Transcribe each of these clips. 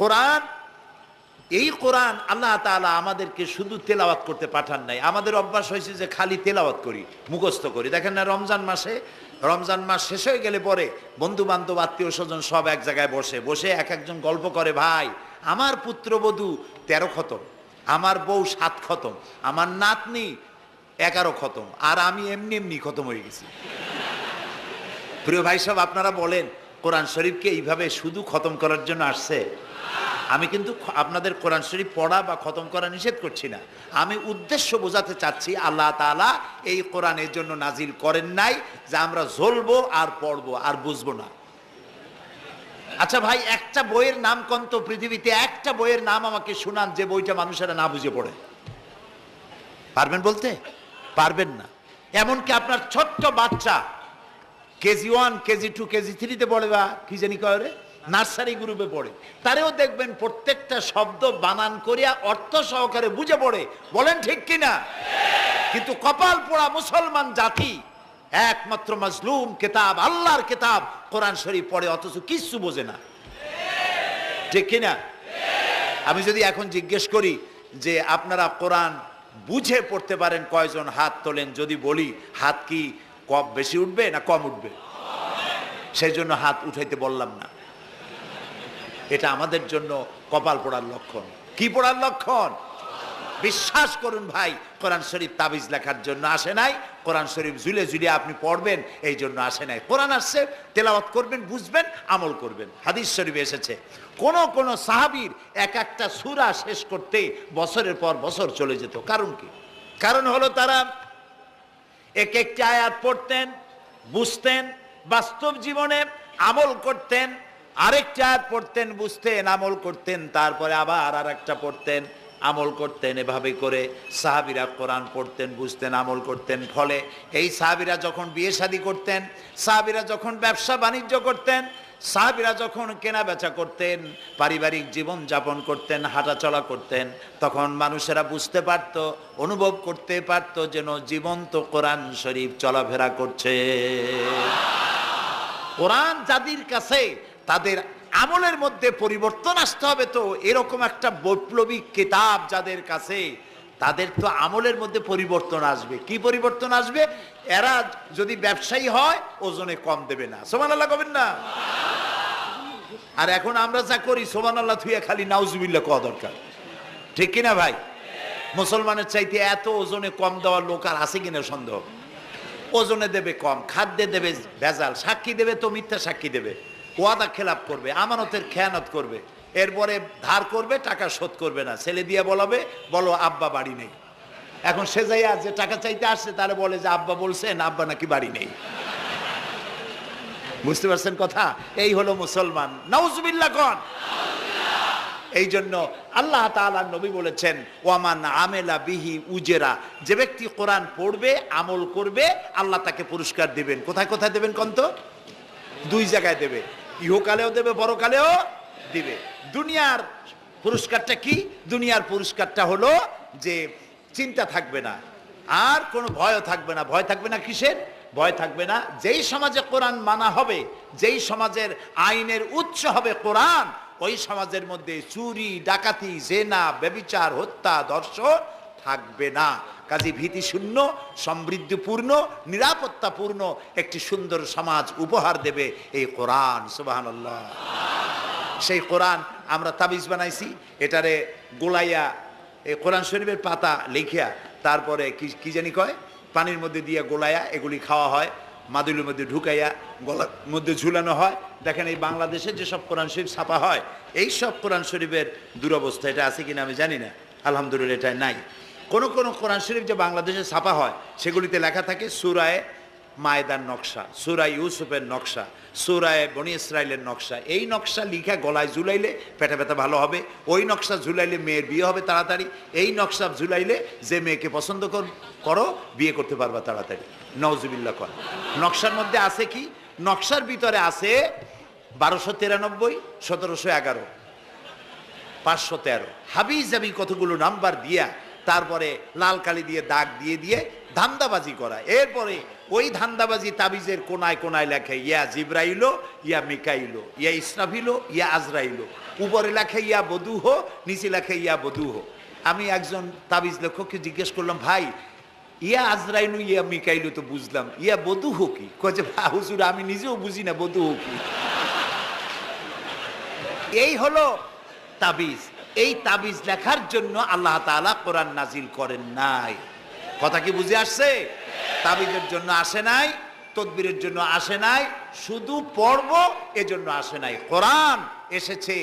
কোরআন, এই কোরআন আল্লাহ তাআলা আমাদেরকে শুধু তেলাওয়াত করতে পাঠান নাই। আমাদের অভ্যাস হয়েছে যে খালি তেলাওয়াত করি, মুখস্থ করি। দেখেন না, রমজান মাস শেষ হয়ে গেলে পরে বন্ধু বান্ধব আত্মীয় স্বজন সব এক জায়গায় বসে এক একজন গল্প করে, ভাই আমার পুত্রবধূ 13 খতম, আমার বউ 7 খতম, আমার নাতনি 11 খতম, আর আমি এমনি এমনি খতম হয়ে গেছি। প্রিয় ভাই সব, আপনারা বলেন কোরআন শরীফকে এইভাবে শুধু খতম করার জন্য আসছে? আমি কিন্তু আপনাদের কোরআন শরীফ পড়া বা খতম করা নিষেধ করছি না। আমি উদ্দেশ্য বোঝাতে চাচ্ছি, আল্লাহ তাআলা এই কোরআনের জন্য নাজিল করেন নাই যে আমরা জ্বলবো আর পড়বো আর বুঝবো না। আচ্ছা ভাই, একটা বইয়ের নাম কোন তো পৃথিবীতে, একটা বইয়ের নাম আমাকে শুনান যে বইটা মানুষেরা না বুঝে পড়ে? পারবেন বলতে? পারবেন না। এমনকি আপনার ছোট্ট বাচ্চা কেজি 1, কেজি 2, কেজি 3-তে পড়ে, বা কি জানি কয়, নার্সারি গ্রুপে পড়ে, তারেও দেখবেন প্রত্যেকটা শব্দ বানান করিয়া অর্থ সহকারে বুঝে পড়ে। বলেন ঠিক কিনা? কিন্তু কপাল পোড়া মুসলমান জাতি একমাত্র মাজলুম কিতাব, আল্লাহর কিতাব কোরআন শরীফ পড়ে, অথচ কিছু বোঝে না। ঠিক কিনা? আমি যদি এখন জিজ্ঞেস করি যে আপনারা কোরআন বুঝে পড়তে পারেন কয়জন, হাত তোলেন। যদি বলি হাত কি কম বেশি উঠবে না কম উঠবে? সেই জন্য হাত উঠাইতে বললাম না। এটা আমাদের জন্য কপাল পোড়ার লক্ষণ। কি পোড়ার লক্ষণ? বিশ্বাস করুন ভাই, কোরআন শরীফ তাবিজ লেখার জন্য আসে নাই, কোরআন শরীফ ঝুলে ঝুলে আপনি পড়বেন এই জন্য আসে নাই। কোরআন আসছে তেলাওয়াত করবেন, বুঝবেন, আমল করবেন। হাদিস শরীফে এসেছে কোন সাহাবীর এক একটা সূরা শেষ করতে বছরের পর বছর চলে যেত। কারণ কি? কারণ হলো তারা এক একটি আয়াত পড়তেন, বুঝতেন, বাস্তব জীবনে আমল করতেন, আরেকটা আয়াত পড়তেন, বুঝতেন, আমল করতেন, তারপরে আবার আরেকটা পড়তেন, আমল করতেন। এভাবে করে সাহাবীরা কোরআন পড়তেন, বুঝতেন, আমল করতেন। ফলে এই সাহাবীরা যখন বিয়ে শাদী করতেন, সাহাবীরা যখন ব্যবসা বাণিজ্য করতেন, সাহাবীরা যখন কেনা বেচা করতেন, পারিবারিক জীবন যাপন করতেন, হাঁটাচলা করতেন, তখন মানুষেরা বুঝতে পারত, অনুভব করতে পারত যেন জীবন্ত কোরআন শরীফ চলাফেরা করছে। কোরআন যাদের কাছে, তাদের আমলের মধ্যে পরিবর্তন আসতে হবে। তো এরকম একটা বৈপ্লবিক কিতাব যাদের কাছে, তাদের তো আমলের মধ্যে পরিবর্তন আসবে। কি পরিবর্তন আসবে? এরা যদি ব্যবসায়ী হয় ওজনে কম দেবে না। সুবহানাল্লাহ কবেন না? আর এখন আমরা যা করি, সুবহানাল্লাহ থুইয়া খালি নাউজুবিল্লাহ কওয়া দরকার। ঠিক কিনা ভাই? মুসলমানের চাইতে এত ওজনে কম দেওয়ার লোক আর আছে কিনা সন্দেহ। ওজনে দেবে কম, খাদ্যে দেবে ভেজাল, সাক্ষী দেবে তো মিথ্যা সাক্ষী দেবে, ওয়াদা খেলাপ করবে, আমানতের খেয়ানত করবে, এরপরে ধার করবে, টাকা শোধ করবে না। ছেলে দিয়ে বলো আব্বা বাড়ি নেই। এখন সে যাইয়া যে টাকা চাইতে আসছে তারা বলে যে আব্বা বলছেন আব্বা নাকি বাড়ি নেই। বুঝতে পারছেন কথা? এই হলো মুসলমান। নাউজুবিল্লাহ কোন। এই জন্য আল্লাহ তাআলার নবী বলেছেন, ওয়ামান আমেলা বিহি উজেরা, যে ব্যক্তি কোরআন পড়বে, আমল করবে, আল্লাহ তাকে পুরস্কার দিবেন। কোথায় কোথায় দেবেন কোন তো? 2 জায়গায় দেবে, ইহকালেও দেবে, পরকালেও দিবে। দুনিয়ার পুরস্কারটা কি? দুনিয়ার পুরস্কারটা হলো যে চিন্তা থাকবে না, আর কোনো ভয়ও থাকবে না। ভয় থাকবে না কিসের? ভয় থাকবে না যেই সমাজে কোরআন মানা হবে, যেই সমাজের আইনের উৎস হবে কোরআন, ওই সমাজের মধ্যে চুরি, ডাকাতি, জেনা, ব্যভিচার, হত্যা, ধর্ষণ থাকবে না। কাজী ভীতিশূন্য, সমৃদ্ধিপূর্ণ, নিরাপত্তাপূর্ণ একটি সুন্দর সমাজ উপহার দেবে এই কোরআন। সুবহানাল্লাহ। সেই কোরআন আমরা তাবিজ বানাইছি, এটারে গোলাইয়া, এই কোরআন শরীফের পাতা লিখিয়া, তারপরে কি জানি কয়, পানির মধ্যে দিয়ে গোলাইয়া এগুলি খাওয়া হয়, মাদুলির মধ্যে ঢুকাইয়া গলার মধ্যে ঝুলানো হয়। দেখেন এই বাংলাদেশে যেসব কোরআন শরীফ ছাপা হয়, এই সব কোরআন শরীফের দুরবস্থা। এটা আছে কিনা আমি জানি না, আলহামদুলিল্লাহ এটা নাই। কোন কোরআন শরীফ যে বাংলাদেশে ছাপা হয়, সেগুলিতে লেখা থাকে সূরায়ে মায়েদার নকশা, সূরা ইউসুফের নকশা, সূরায়ে বনি ইসরাইলের নকশা। এই নকশা লিখা গলায় ঝুলাইলে পেটে ব্যথা ভালো হবে, ওই নকশা ঝুলাইলে মেয়ের বিয়ে হবে তাড়াতাড়ি, এই নকশা ঝুলাইলে যে মেয়েকে পছন্দ করো বিয়ে করতে পারবা তাড়াতাড়ি। নাউজুবিল্লাহ কর। নকশার মধ্যে আছে কি? নকশার ভিতরে আছে 1293, 1711, 513, হাবি জাবি কতগুলো নাম্বার দিয়া তারপরে লাল কালি দিয়ে দাগ দিয়ে দিয়ে ধান্দাবাজি করা। এরপরে ওই ধান্দাবাজি তাবিজের কোনায় কোনায় লেখে ইয়া জিব্রাইলো, ইয়া মিকাইলো, ইয়া ইসরাফিলো, ইয়া আজরাইলো। উপরে লেখে ইয়া বধূহ, নিচে লেখে ইয়া বধূহ। আমি একজন তাবিজ লেখককে জিজ্ঞেস করলাম, ভাই ইয়া আজরাইলু ইয়া মিকাইলু তো বুঝলাম, ইয়া বধূহ কি? কয়ে যে হুজুর আমি নিজেও বুঝি না বধূহ কি। এই হলো তাবিজ। এই তাবিজ লেখার জন্য আল্লাহ তাআলা কোরআন নাজিল করেন নাই। কথা কি বুঝে আসছে? তাবিজের জন্য আসে নাই, তদবিরের জন্য আসে নাই, শুধু পড়ব এজন্য আসে নাই। কোরআন এসেছে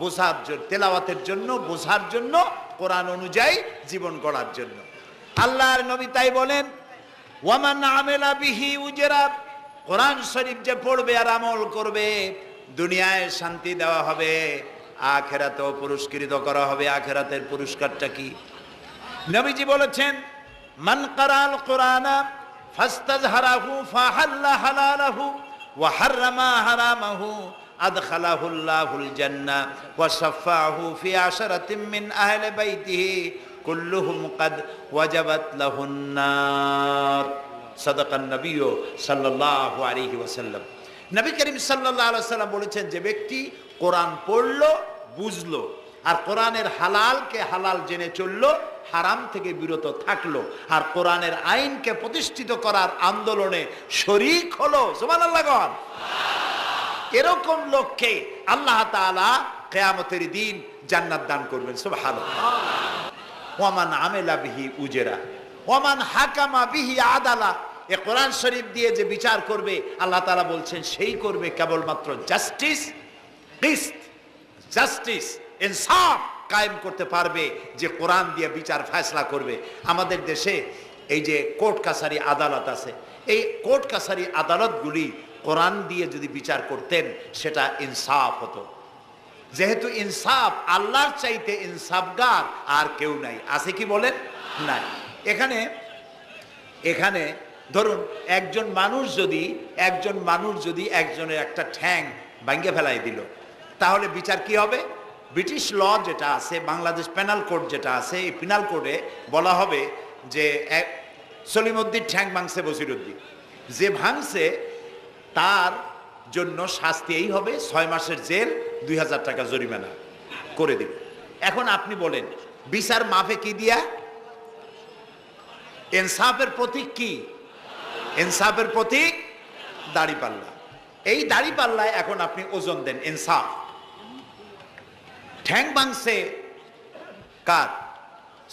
বোঝার জন্য, তেলাওয়াতের জন্য, বোঝার জন্য, কোরআন অনুযায়ী জীবন গড়ার জন্য। আল্লাহর নবী তাই বলেন, ওয়ামান আমেলা বিহি উজরা, কোরআন শরীফ যে পড়বে আর আমল করবে, দুনিয়ায় শান্তি দেওয়া হবে, আখিরাতেও পুরস্কৃত করা হবে। আখিরাতের পুরস্কারটা কি? নবীজি বলেছেন, মান কারাল কোরআনা ফাস্তাজহারাহু ফাহাল্লা হালালাহু ওয়া হাররামা হারামাহু আদখালাহুল্লাহুল জান্নাহ ওয়া শাফাআহু ফি আশরাতিন মিন আহলি বাইতিহি কুল্লুহুম কাদ ওয়াজাবাত লাহুন নার। সাদাকান নবী সাল্লাল্লাহু আলাইহি ওয়াসাল্লাম। নবী করিম সাল্লাল্লাহু আলাইহি ওয়াসাল্লাম বলেছেন, যে ব্যক্তি কোরআন পড়লো, বুঝলো, আর কোরআনের হালালকে হালাল জেনে চললো, হারাম থেকে বিরত থাকলো, আর কোরআনের আইনকে প্রতিষ্ঠিত করার আন্দোলনে শরীক হলো, সুবহানাল্লাহ গণ, এরকম লোককে আল্লাহ তাআলা কিয়ামতের দিন জান্নাত দান করবেন। সুবহানাল্লাহ। ওয়ামান আমেলা বিহি উজরা ওয়ামান হাকামা বিহি আদালা। এ কোরআন শরীফ দিয়ে যে বিচার করবে, আল্লাহ তাআলা বলছেন সেই করবে কেবলমাত্র জাস্টিস, কিসত, জাস্টিস, ইনসাফ কায়েম করতে পারবে, যে কোরআন দিয়ে বিচার ফয়সালা করবে। আমাদের দেশে এই যে কোর্ট কাছারি আদালত আছে, এই কোর্ট কাছারি আদালতগুলি কোরআন দিয়ে যদি বিচার করতেন সেটা ইনসাফ হতো। যেহেতু ইনসাফ, আল্লাহর চাইতে ইনসাফগার আর কেউ নাই। আছে কি বলেন? নাই। এখানে ধরুন একজন মানুষ যদি একজনের একটা ঠ্যাং ভাঙে ফেলাই দিল, তাহলে বিচার কি হবে? ব্রিটিশ ল যেটা আছে, বাংলাদেশ পেনাল কোড যেটা আছে, এই পেনাল কোডে বলা হবে যে সলিমউদ্দিন ঠ্যাং ভাঙছে বসিরউদ্দিন, যে ভাঙছে তার জন্য শাস্তি এই হবে 6 মাসের জেল, 2000 টাকা জরিমানা করে দিবে। এখন আপনি বলেন বিচার মাফে কি দিয়া? ইনসাফের প্রতীক কি? ইনসাফের প্রতীক দাড়িপাল্লা। এই দাড়িপাল্লায় এখন আপনি ওজন দেন ইনসাফ। ঠ্যাং ভাঙছে কার?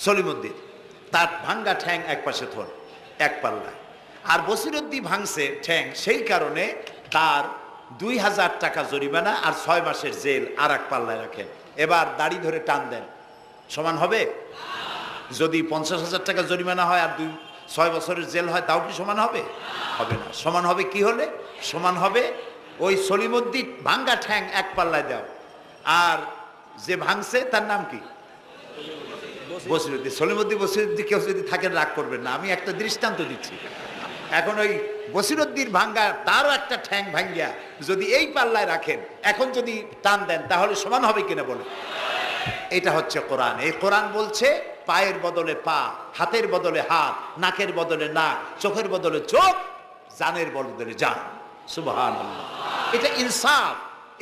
সলিমউদ্দিন, তার ভাঙ্গা ঠ্যাং এক পাশে থন, এক পাল্লা। আর বসিরউদ্দিন ভাঙছে ঠ্যাং, সেই কারণে তার 2000 টাকা জরিমানা আর 6 মাসের জেল আর এক পাল্লায় রাখেন। এবার দাড়ি ধরে টান দেন, সমান হবে? যদি 50,000 টাকা জরিমানা হয় আর 6 বছরের জেল হয়, তাও কি সমান হবে? হবে না। সমান হবে কি হলে? সমান হবে ওই সলিমউদ্দিন ভাঙ্গা ঠ্যাং এক পাল্লায় দাও, আর যে ভাঙছে তার নাম কি? বসিরউদ্দিন। বসিরউদ্দিন কেউ যদি থাকেন রাগ করবেন না, আমি একটা দৃষ্টান্ত দিচ্ছি। এখন ওই বসিরউদ্দিন ভাঙ্গা, তারও একটা ঠ্যাং ভাঙ্গিয়া যদি এই পাল্লায় রাখেন, এখন যদি টান দেন, তাহলে সমান হবে কিনা বলে? এটা হচ্ছে কোরআন। এই কোরআন বলছে পায়ের বদলে পা, হাতের বদলে হাত, নাকের বদলে নাক, চোখের বদলে চোখ, জানের বদলে জান। সুবহানাল্লাহ। এটা ইনসাফ।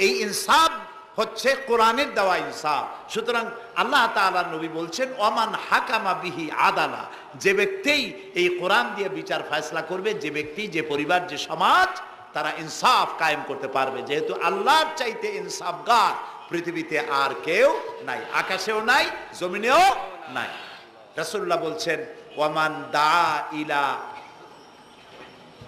এই ইনসাফ হচ্ছে কোরআনের দেওয়া ইনসাফ। সুতরাং আল্লাহ তাআলা নবী বলছেন, ওমান হাকামা বিহি আদালা, যে ব্যক্তি এই কোরআন দিয়ে বিচার ফয়সালা করবে, যে ব্যক্তি, যে পরিবার, যে সমাজ, তারা ইনসাফ কায়েম করতে পারবে। যেহেতু আল্লাহর চাইতে ইনসাফগার পৃথিবীতে আর কেউ নাই, আকাশেও নাই, জমিনেও নাই। রাসূলুল্লাহ বলছেন, ওয়ামান দা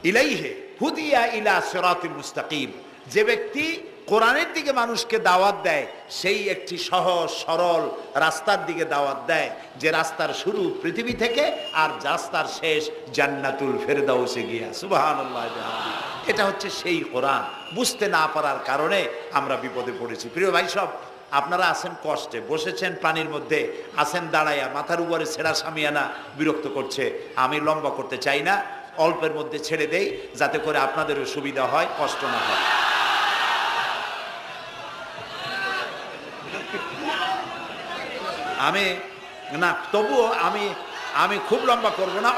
ইলাইহি হুদিয়া ইলা সিরাতিল মুস্তাকিম, যে ব্যক্তি কোরআনের দিকে মানুষকে দাওয়াত দেয়, সেই একটি সহজ সরল রাস্তার দিকে দাওয়াত দেয়, যে রাস্তার শুরু পৃথিবী থেকে আর রাস্তার শেষ জান্নাতুল ফেরদাউসে গিয়া। সুবহানাল্লাহ। এটা হচ্ছে সেই কোরআন। বুঝতে না পারার কারণে আমরা বিপদে পড়েছি। প্রিয় ভাই সব, আপনারা আছেন কষ্টে, বসেছেন পানির মধ্যে, আছেন দাঁড়াইয়া, মাথার উপরে ছেঁড়া সামিয়ানা বিরক্ত করছে। আমি লম্বা করতে চাই না, অল্পের মধ্যে ছেড়ে দেই, যাতে করে আপনাদেরও সুবিধা হয়, কষ্ট না হয়। আমি না, তবুও আমি খুব লম্বা করব না,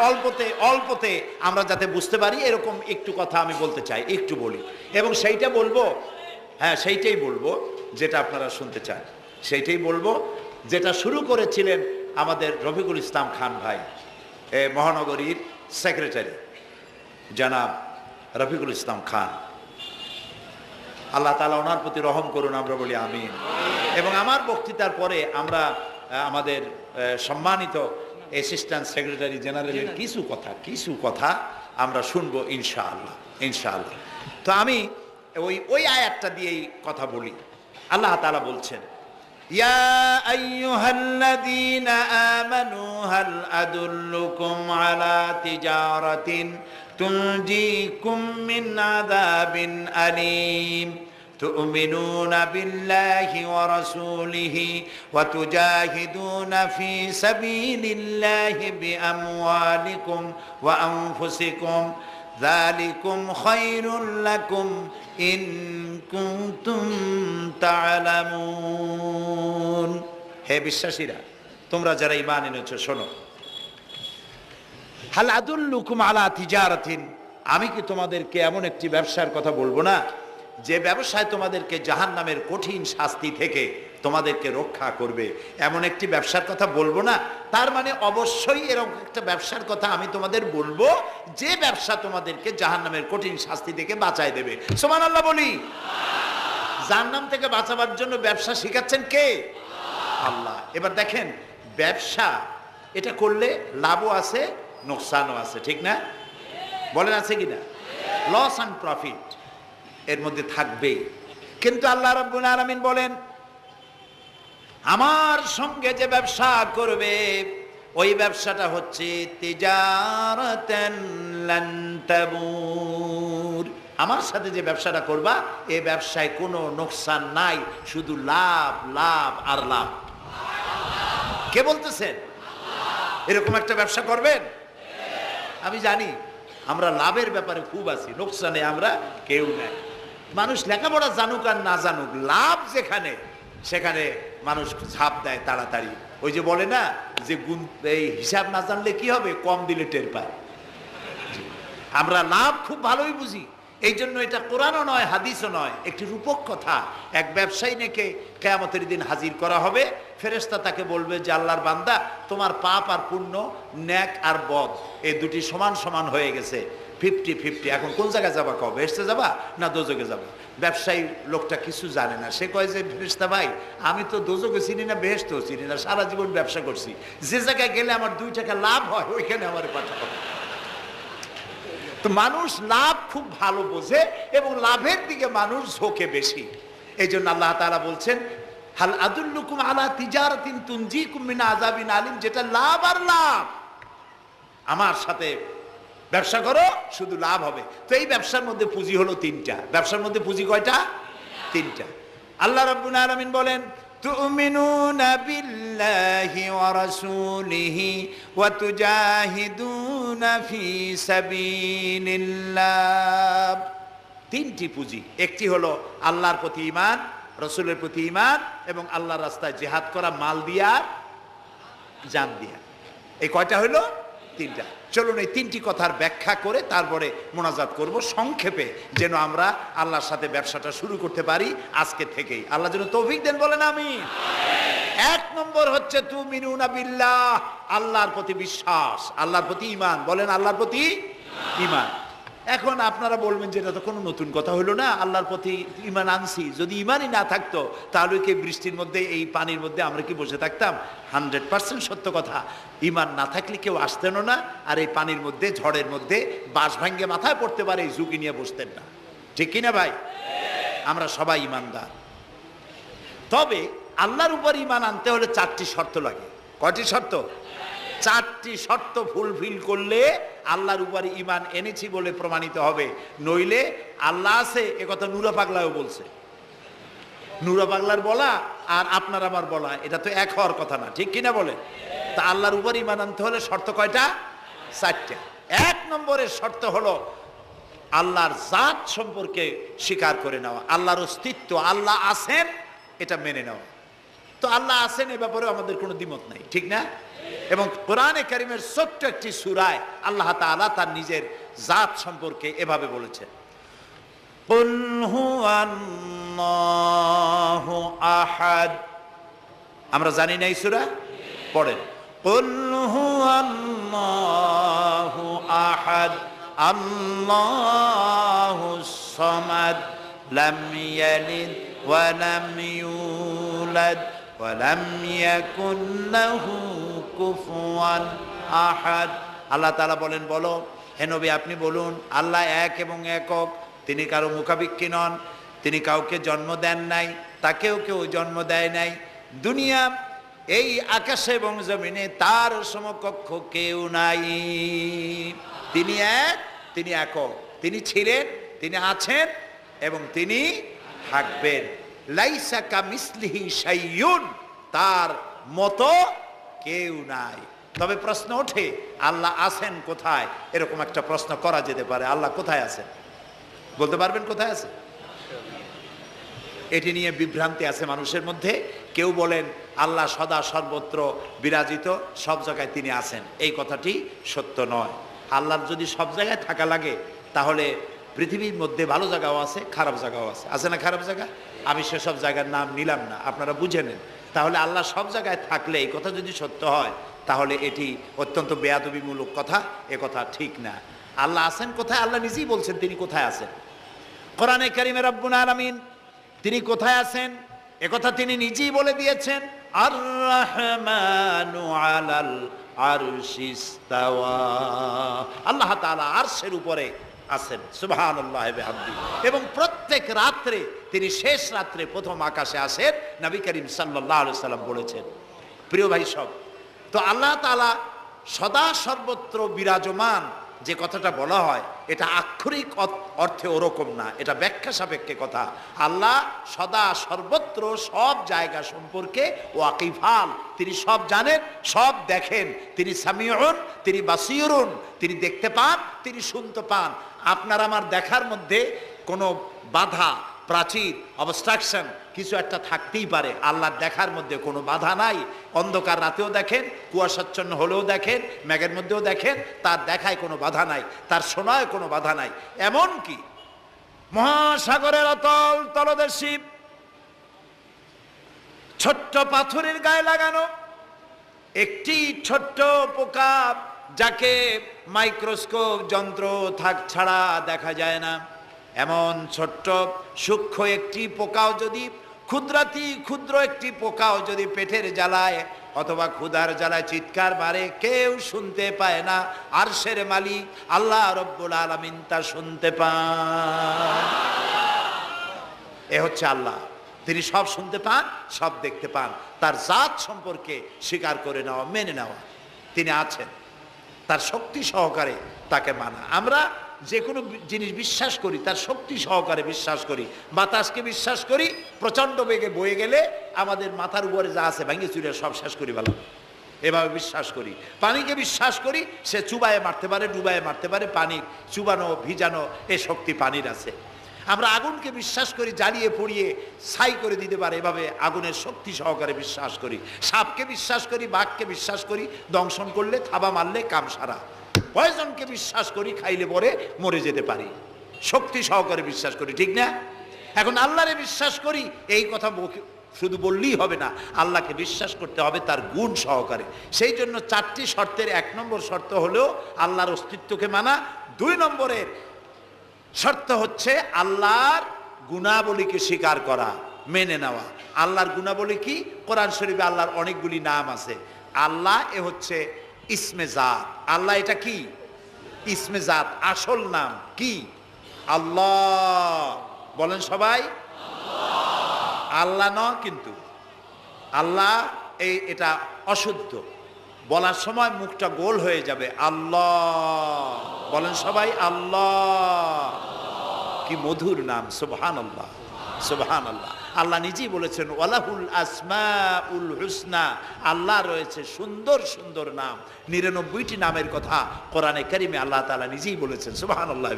অল্পতে আমরা যাতে বুঝতে পারি এরকম একটু কথা আমি বলতে চাই, একটু বলি। এবং সেইটা বলবো, হ্যাঁ সেইটাই বলবো যেটা আপনারা শুনতে চান, সেইটাই বলবো যেটা শুরু করেছিলেন আমাদের রফিকুল ইসলাম খান ভাই, মহানগরীর সেক্রেটারি জনাব রফিকুল ইসলাম খান। আল্লাহ তাআলা ওনার প্রতি রহম করুন, আমরা বলি আমিন। এবং আমার বক্তৃতার পরে আমরা আমাদের সম্মানিত অ্যাসিস্ট্যান্ট সেক্রেটারি জেনারেলের কিছু কথা আমরা শুনবো ইনশাআল্লাহ। তো আমি ওই আয়াতটা দিয়েই কথা বলি। আল্লাহ তাআলা বলছেন, ইয়া আইয়ুহাল্লাযীনা আমানু হাল আদুল্লুকুম আলা তিজারাতিন তুনজিকুম মিন আযাবিন আলীম تؤمنون بالله ورسوله وتجاهدون في سبيل الله بأموالكم وأنفسكم ذلكم خير لكم إن كنتم تعلمون। হে বিশ্বাসীরা, তোমরা যারা ঈমান এনেছো শোনো, হাল আদুল্লুকুম আলা তিজারাতিন, আমি কি তোমাদেরকে এমন একটি ব্যবসার কথা বলবো না যে ব্যবসায় তোমাদেরকে জাহান্নামের কঠিন শাস্তি থেকে তোমাদেরকে রক্ষা করবে? এমন একটি ব্যবসার কথা বলবো না? তার মানে অবশ্যই এরকম একটা ব্যবসার কথা আমি তোমাদের বলবো যে ব্যবসা তোমাদেরকে জাহান্নামের কঠিন শাস্তি থেকে বাঁচায় দেবে। সুবহানাল্লাহ বলি। জাহান্নাম থেকে বাঁচাবার জন্য ব্যবসা শিখাচ্ছেন কে? আল্লাহ। এবার দেখেন, ব্যবসা এটা করলে লাভও আছে নোকসানও আছে, ঠিক না? বলেন আছে কিনা? লস অ্যান্ড প্রফিট এর মধ্যে থাকবেই। কিন্তু আল্লাহ রাব্বুল আলামিন বলেন, আমার সঙ্গে যে ব্যবসা করবে ওই ব্যবসাটা হচ্ছে তিজারাতান লান তাবুর। আমার সাথে যে ব্যবসাটা করবা এই ব্যবসায় কোনো নোকসান নাই, শুধু লাভ লাভ আর লাভ। কে বলতেছেন? এরকম একটা ব্যবসা করবেন? আমি জানি আমরা লাভের ব্যাপারে খুব আছি, নোকসানে আমরা কেউ নাই। মানুষ লেখাপড়া জানুক আর না জানুক, লাভ যেখানে সেখানে মানুষ ঝাঁপ দেয় তাড়াতাড়ি। ওই যে বলে না যে এই হিসাব না জানলে কি হবে, কম দিলে টের পায়। আমরা লাভ খুব ভালোই বুঝি, এই জন্য এটা কোরআনও নয় হাদিসও নয়, একটি রূপক কথা। এক ব্যবসায়ী নেকে কিয়ামতের দিন হাজির করা হবে, ফেরেশতা তাকে বলবে যে আল্লাহর বান্দা, তোমার পাপ আর পুণ্য, ন্যাক আর বদ এই দুটি সমান সমান হয়ে গেছে, 50-50। এখন কোন জায়গায় যাবা? কও বেহেশতে যাবা না দোজখে যাবা? ব্যবসায়ী লোকটা কিছু জানে না, সে কয় যে ফেরেশতা ভাই, আমি তো দোজখে চিনি না, বেহেশতেও চিনি না, সারা জীবন ব্যবসা করছি, যে জায়গায় গেলে আমার 2 টাকা লাভ হয় ওইখানে আমার পাঠাবো। তো মানুষ লাভ খুব ভালো বোঝে এবং লাভের দিকে মানুষ ঝোঁকে বেশি। এই জন্য আল্লাহ তাআলা বলছেন, হাল আদুল্লুকুম আলা তিজারাতিন তুনজিকুম মিন আযাবিন আলিম, যেটা লাভ আর লাভ। আমার সাথে ব্যবসা করো, শুধু লাভ হবে। তো এই ব্যবসার মধ্যে পুঁজি হলো 3টা। ব্যবসার মধ্যে পুঁজি কয়টা? 3টা। আল্লাহ রাব্বুল আলামিন বলেন, তুমিনুনা বিল্লাহি ওয়া রাসূলিহি ওয়া তুজাহিদুনা ফি সাবিলিল্লাহ। 3টি পুঁজি। একটি হলো আল্লাহর প্রতি ঈমান, রাসূলের প্রতি ঈমান এবং আল্লাহর রাস্তায় জিহাদ করা, মাল দিয়া জান দিয়া। এই কয়টা হলো? 3টা। চলুন এই 3টি কথার ব্যাখ্যা করে তারপরে মোনাজাত করব সংক্ষেপে, যেন আমরা আল্লাহর সাথে ব্যবসাটা শুরু করতে পারি আজকে থেকেই। আল্লাহ যেন তৌফিক দেন, বলেন আমিন। 1 নম্বর হচ্ছে তুমিনুনা বিল্লাহ, আল্লাহর প্রতি বিশ্বাস, আল্লাহর প্রতি ঈমান। বলেন আল্লাহর প্রতি ঈমান। এখন আপনারা বলবেন যে এটা তো কোনো নতুন কথা হলো না, আল্লাহর প্রতি ঈমান আনছি, যদি ঈমানই না থাকতো তাহলে কি বৃষ্টির মধ্যে এই পানির মধ্যে আমরা কি বসে থাকতাম? 100% সত্য কথা। ঈমান না থাকলে কেউ আসতেন না, আর এই পানির মধ্যে, ঝড়ের মধ্যে বাঁশ ভাঙ্গে মাথায় পড়তে পারে এই ঝুঁকি নিয়ে বসতেন না, ঠিক কিনা ভাই? আমরা সবাই ঈমানদার। তবে আল্লাহর উপর ঈমান আনতে হলে 4টি শর্ত লাগে। কয়টি শর্ত? 4টি শর্ত ফুলফিল করলে আল্লাহর উপর ঈমান এনেছি বলে প্রমাণিত হবে। নইলে আল্লাহ আছে এ কথা নুরা পাগলাও বলছে। নুরা পাগলার বলা আর আপনার আমার বলা এটা তো এক হওয়ার কথা না, ঠিক কিনা বলে? তা আল্লাহর উপর ঈমান আনতে হলে শর্ত কয়টা? 4টা। 1 নম্বরের শর্ত হলো আল্লাহর জাত সম্পর্কে স্বীকার করে নেওয়া, আল্লাহর অস্তিত্ব, আল্লাহ আছেন এটা মেনে নেওয়া। তো আল্লাহ আছেন এ ব্যাপারে আমাদের কোনো দ্বিমত নাই, ঠিক না? এবং কোরআনে কারীমের ছোট্ট একটি সূরায় আল্লাহ তাআলা তার নিজের জাত সম্পর্কে এভাবে বলেছেন, কুল হুয়াল্লাহু আহাদ। আমরা জানি না এই সূরা? পড়েন, কুল হুয়াল্লাহু আহাদ আল্লাহুস সামাদ লাম ইয়ালিদ ওয়া লাম ইউলাদ ওয়া লাম ইয়াকুন লাহু কুফুয়ান আহাদ। আল্লাহ তাআলা বলেন, বলো হে নবী আপনি বলুন, আল্লাহ এক এবং একক, তিনি কারো মুখাপেক্ষী নন, তিনি কাউকে জন্ম দেন নাই, তাকেও কেউ জন্ম দেয় নাই। দুনিয়া এই আকাশে এবং জমিনে তার সমকক্ষ কেউ নাই। তিনি এক, তিনি একক, তিনি ছিলেন, তিনি আছেন এবং তিনি থাকবেন। লাইসা কামিসলিহি শাইউন, তার মতো কেউ নাই। তবে প্রশ্ন ওঠে, আল্লাহ আছেন কোথায়? এরকম একটা প্রশ্ন করা যেতে পারে, আল্লাহ কোথায় আছেন? বলতে পারবেন কোথায় আছে? এটি নিয়ে বিভ্রান্তি আছে মানুষের মধ্যে। কেউ বলেন আল্লাহ সদা সর্বত্র বিরাজিত, সব জায়গায় তিনি আছেন। এই কথাটি সত্য নয়। আল্লাহর যদি সব জায়গায় থাকা লাগে তাহলে পৃথিবীর মধ্যে ভালো জায়গাও আছে, খারাপ জায়গাও আছে। আছে না খারাপ জায়গা? আমি সেসব জায়গার নাম নিলাম না, আপনারা বুঝে নেন। তাহলে আল্লাহ সব জায়গায় থাকলে এই কথা যদি সত্য হয় তাহলে এটি অত্যন্ত বেয়াদবিমূলক কথা, এ কথা ঠিক না। আল্লাহ আছেন কোথায়? আল্লাহ নিজেই বলছেন তিনি কোথায় আছেন। কোরআনে কারীমে রব্বুল আলামিন তিনি কোথায় আছেন একথা তিনি নিজেই বলে দিয়েছেন, আর রহমানু আলাল আরশিস তাওয়া। আল্লাহ তাআলা আরশের উপরে আছেন, সুবহানাল্লাহি ওয়া বিহামদিহি। এবং প্রত্যেক রাত্রে তিনি শেষ রাত্রে প্রথম আকাশে আসেন, নবী করিম সাল্লাল্লাহু আলাইহি সাল্লাম বলেছেন। প্রিয় ভাই সব, তো আল্লাহ তাআলা সদা সর্বত্র বিরাজমান যে কথাটা বলা হয় এটা আক্ষরিক অর্থে ওরকম না, এটা ব্যাখ্যা সাপেক্ষে কথা। আল্লাহ সদা সর্বত্র সব জায়গা সম্পর্কে ওয়াকিফাল, তিনি সব জানেন, সব দেখেন। তিনি সামিউন, তিনি বাসিরুন, তিনি দেখতে পান, তিনি শুনতে পান। আপনার আমার দেখার মধ্যে কোনো বাধা, প্রাচীর, অবস্ট্রাকশন কিছু একটা থাকতেই পারে। আল্লাহর দেখার মধ্যে কোনো বাধা নাই। অন্ধকার রাতেও দেখেন, কুয়াশাচ্ছন্ন হলেও দেখেন, মেঘের মধ্যেও দেখেন, তার দেখায় কোনো বাধা নাই, তার শোনায় কোনো বাধা নাই। এমনকি মহাসাগরের অতল তলদেশে ছোট্ট পাথরের গায়ে লাগানো একটি ছোট্ট পোকা, যাকে মাইক্রোস্কোপ যন্ত্র ছাড়া দেখা যায় না, এমন ছোট্ট সূক্ষ্ম একটি পোকাও যদি, ক্ষুদ্র একটি পোকাও যদি পেটের জ্বালায় অথবা ক্ষুধার জ্বালায় চিৎকার মারে, কেউ শুনতে পায় না। আরশের মালিক আল্লাহ রব্বুল আলামিন তা শুনতে পান। এ হচ্ছে আল্লাহ, তিনি সব শুনতে পান, সব দেখতে পান। তার জাত সম্পর্কে স্বীকার করে নেওয়া, মেনে নেওয়া, তিনি আছেন, তার শক্তি সহকারে তাকে মানা। আমরা যে কোনো জিনিস বিশ্বাস করি তার শক্তি সহকারে বিশ্বাস করি। বাতাসকে বিশ্বাস করি, প্রচণ্ড বেগে বয়ে গেলে আমাদের মাথার উপরে যা আছে ভেঙে চুরে সব শেষ করি ভালো, এভাবে বিশ্বাস করি। পানিকে বিশ্বাস করি, সে চুবায়ে মারতে পারে, ডুবায়ে মারতে পারে। পানির চুবানো, ভিজানো এ শক্তি পানির আছে। আমরা আগুনকে বিশ্বাস করি, জ্বালিয়ে পুড়িয়ে ছাই করে দিতে পারে, এভাবে আগুনের শক্তি সহকারে বিশ্বাস করি। সাপকে বিশ্বাস করি, বাঘকে বিশ্বাস করি, দংশন করলে, থাবা মারলে কাম সারা। পয়জনকে বিশ্বাস করি, খাইলে পরে মরে যেতে পারি, শক্তি সহকারে বিশ্বাস করি, ঠিক না? এখন আল্লাহরে বিশ্বাস করি, এই কথা শুধু বললেই হবে না, আল্লাহকে বিশ্বাস করতে হবে তার গুণ সহকারে। সেই জন্য 4টি শর্তের 1 নম্বর শর্ত হলো আল্লাহর অস্তিত্বকে মানা। 2 নম্বরের শর্ত হচ্ছে আল্লাহর গুণাবলীকে স্বীকার করা, মেনে নেওয়া। আল্লাহর গুণাবলী কি? কোরআন শরীফে আল্লাহর অনেকগুলি নাম আছে। আল্লাহ এ হচ্ছে ইসমে জাত। আল্লাহ এটা কি? ইসমে জাত, আসল নাম কি? আল্লাহ। বলেন সবাই আল্লাহ। ন কিন্তু আল্লাহ এটা অশুদ্ধ, বলার সময় মুখটা গোল হয়ে যাবে। আল্লাহ বলেন সবাই আল্লাহ। কি মধুর নাম, সুবহানাল্লাহ, সুবহানাল্লাহ। আল্লাহ নিজেই বলেছেন ওয়ালাহুল আসমাউল হুসনা, আল্লাহ রয়েছে সুন্দর সুন্দর নাম। 99টি নামের কথা কোরআনে কারিমে আল্লাহ তাআলা নিজেই বলেছেন, সুবহানাল্লাহ।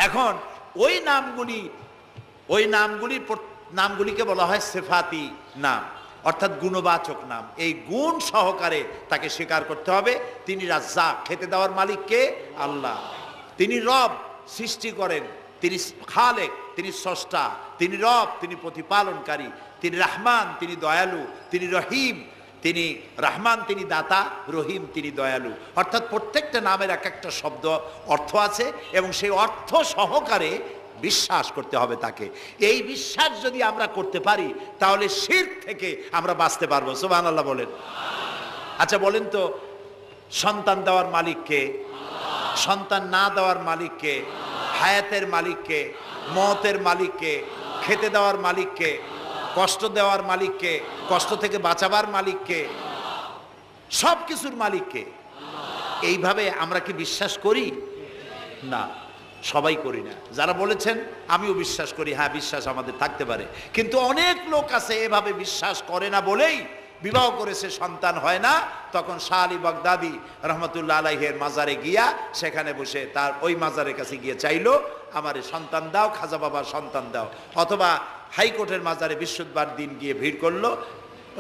এখন ওই নামগুলির নামগুলিকে বলা হয় সিফাতি নাম, অর্থাৎ গুণবাচক নাম। এই গুণ সহকারে তাকে স্বীকার করতে হবে। তিনি রাজ্জাক, খেতে দেওয়ার মালিক কে? আল্লাহ। তিনি রব, সৃষ্টি করেন। তিনি খালেক, তিনি স্রষ্টা। তিনি রব, তিনি প্রতিপালনকারী। তিনি রহমান, তিনি দয়ালু। তিনি রহিম, তিনি রহমান, তিনি দাতা। রহিম, তিনি দয়ালু। অর্থাৎ প্রত্যেকটা নামের এক একটা শব্দ অর্থ আছে এবং সেই অর্থ সহকারে বিশ্বাস করতে হবে তাকে। এই বিশ্বাস যদি আমরা করতে পারি তাহলে শিরক থেকে আমরা বাঁচতে পারবো। সুবহানাল্লাহ বলেন। আচ্ছা বলেন তো, সন্তান দেওয়ার মালিককে? সন্তান না দেওয়ার মালিককে? হায়াতের মালিককে? মওতের মালিককে? খেতে দেওয়ার মালিককে? কষ্ট দেওয়ার মালিককে? কষ্ট থেকে বাঁচাবার মালিককে? সব কিছুর মালিককে। এইভাবে আমরা কি বিশ্বাস করি? না, সবাই করি না। যারা বলেছেন আমিও বিশ্বাস করি, হ্যাঁ বিশ্বাস আমাদের থাকতে পারে, কিন্তু অনেক লোক আছে এভাবে বিশ্বাস করে না বলেই বিবাহ করেছে, সন্তান হয় না। তখন শাহ আলী বাগদাদি রহমতুল্লাহ আলাইহের মাজারে গিয়া সেখানে বসে তার ওই মাজারের কাছে গিয়ে চাইলো আমারে সন্তান দাও, খাজা বাবা সন্তান দাও। অথবা হাইকোর্টের মাজারে বৃহস্পতিবার দিন গিয়ে ভিড় করলো,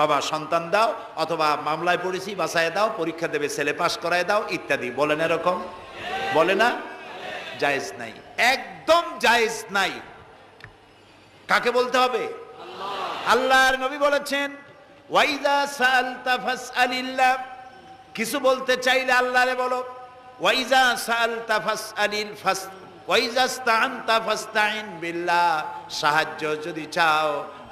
বাবা সন্তান দাও, অথবা মামলায় পড়েছি বাঁচায় দাও, পরীক্ষা দেবে ছেলে পাশ করায় দাও ইত্যাদি। বলেন এরকম? বলে না? জায়েজ নাই, একদম জায়েজ নাই। কাকে বলতে হবে? আল্লাহর নবী বলেছেন ওয়াইদা সাআলতা ফাসআলিল্লাহ, কিছু বলতে চাইলে আল্লাহরে বলো। ওয়াইজা সাআলতা ফাসআলিল ফাস ওয়াইজা ইসতাআনতা ফাসতাইন বিল্লাহ, সাহায্য যদি চাও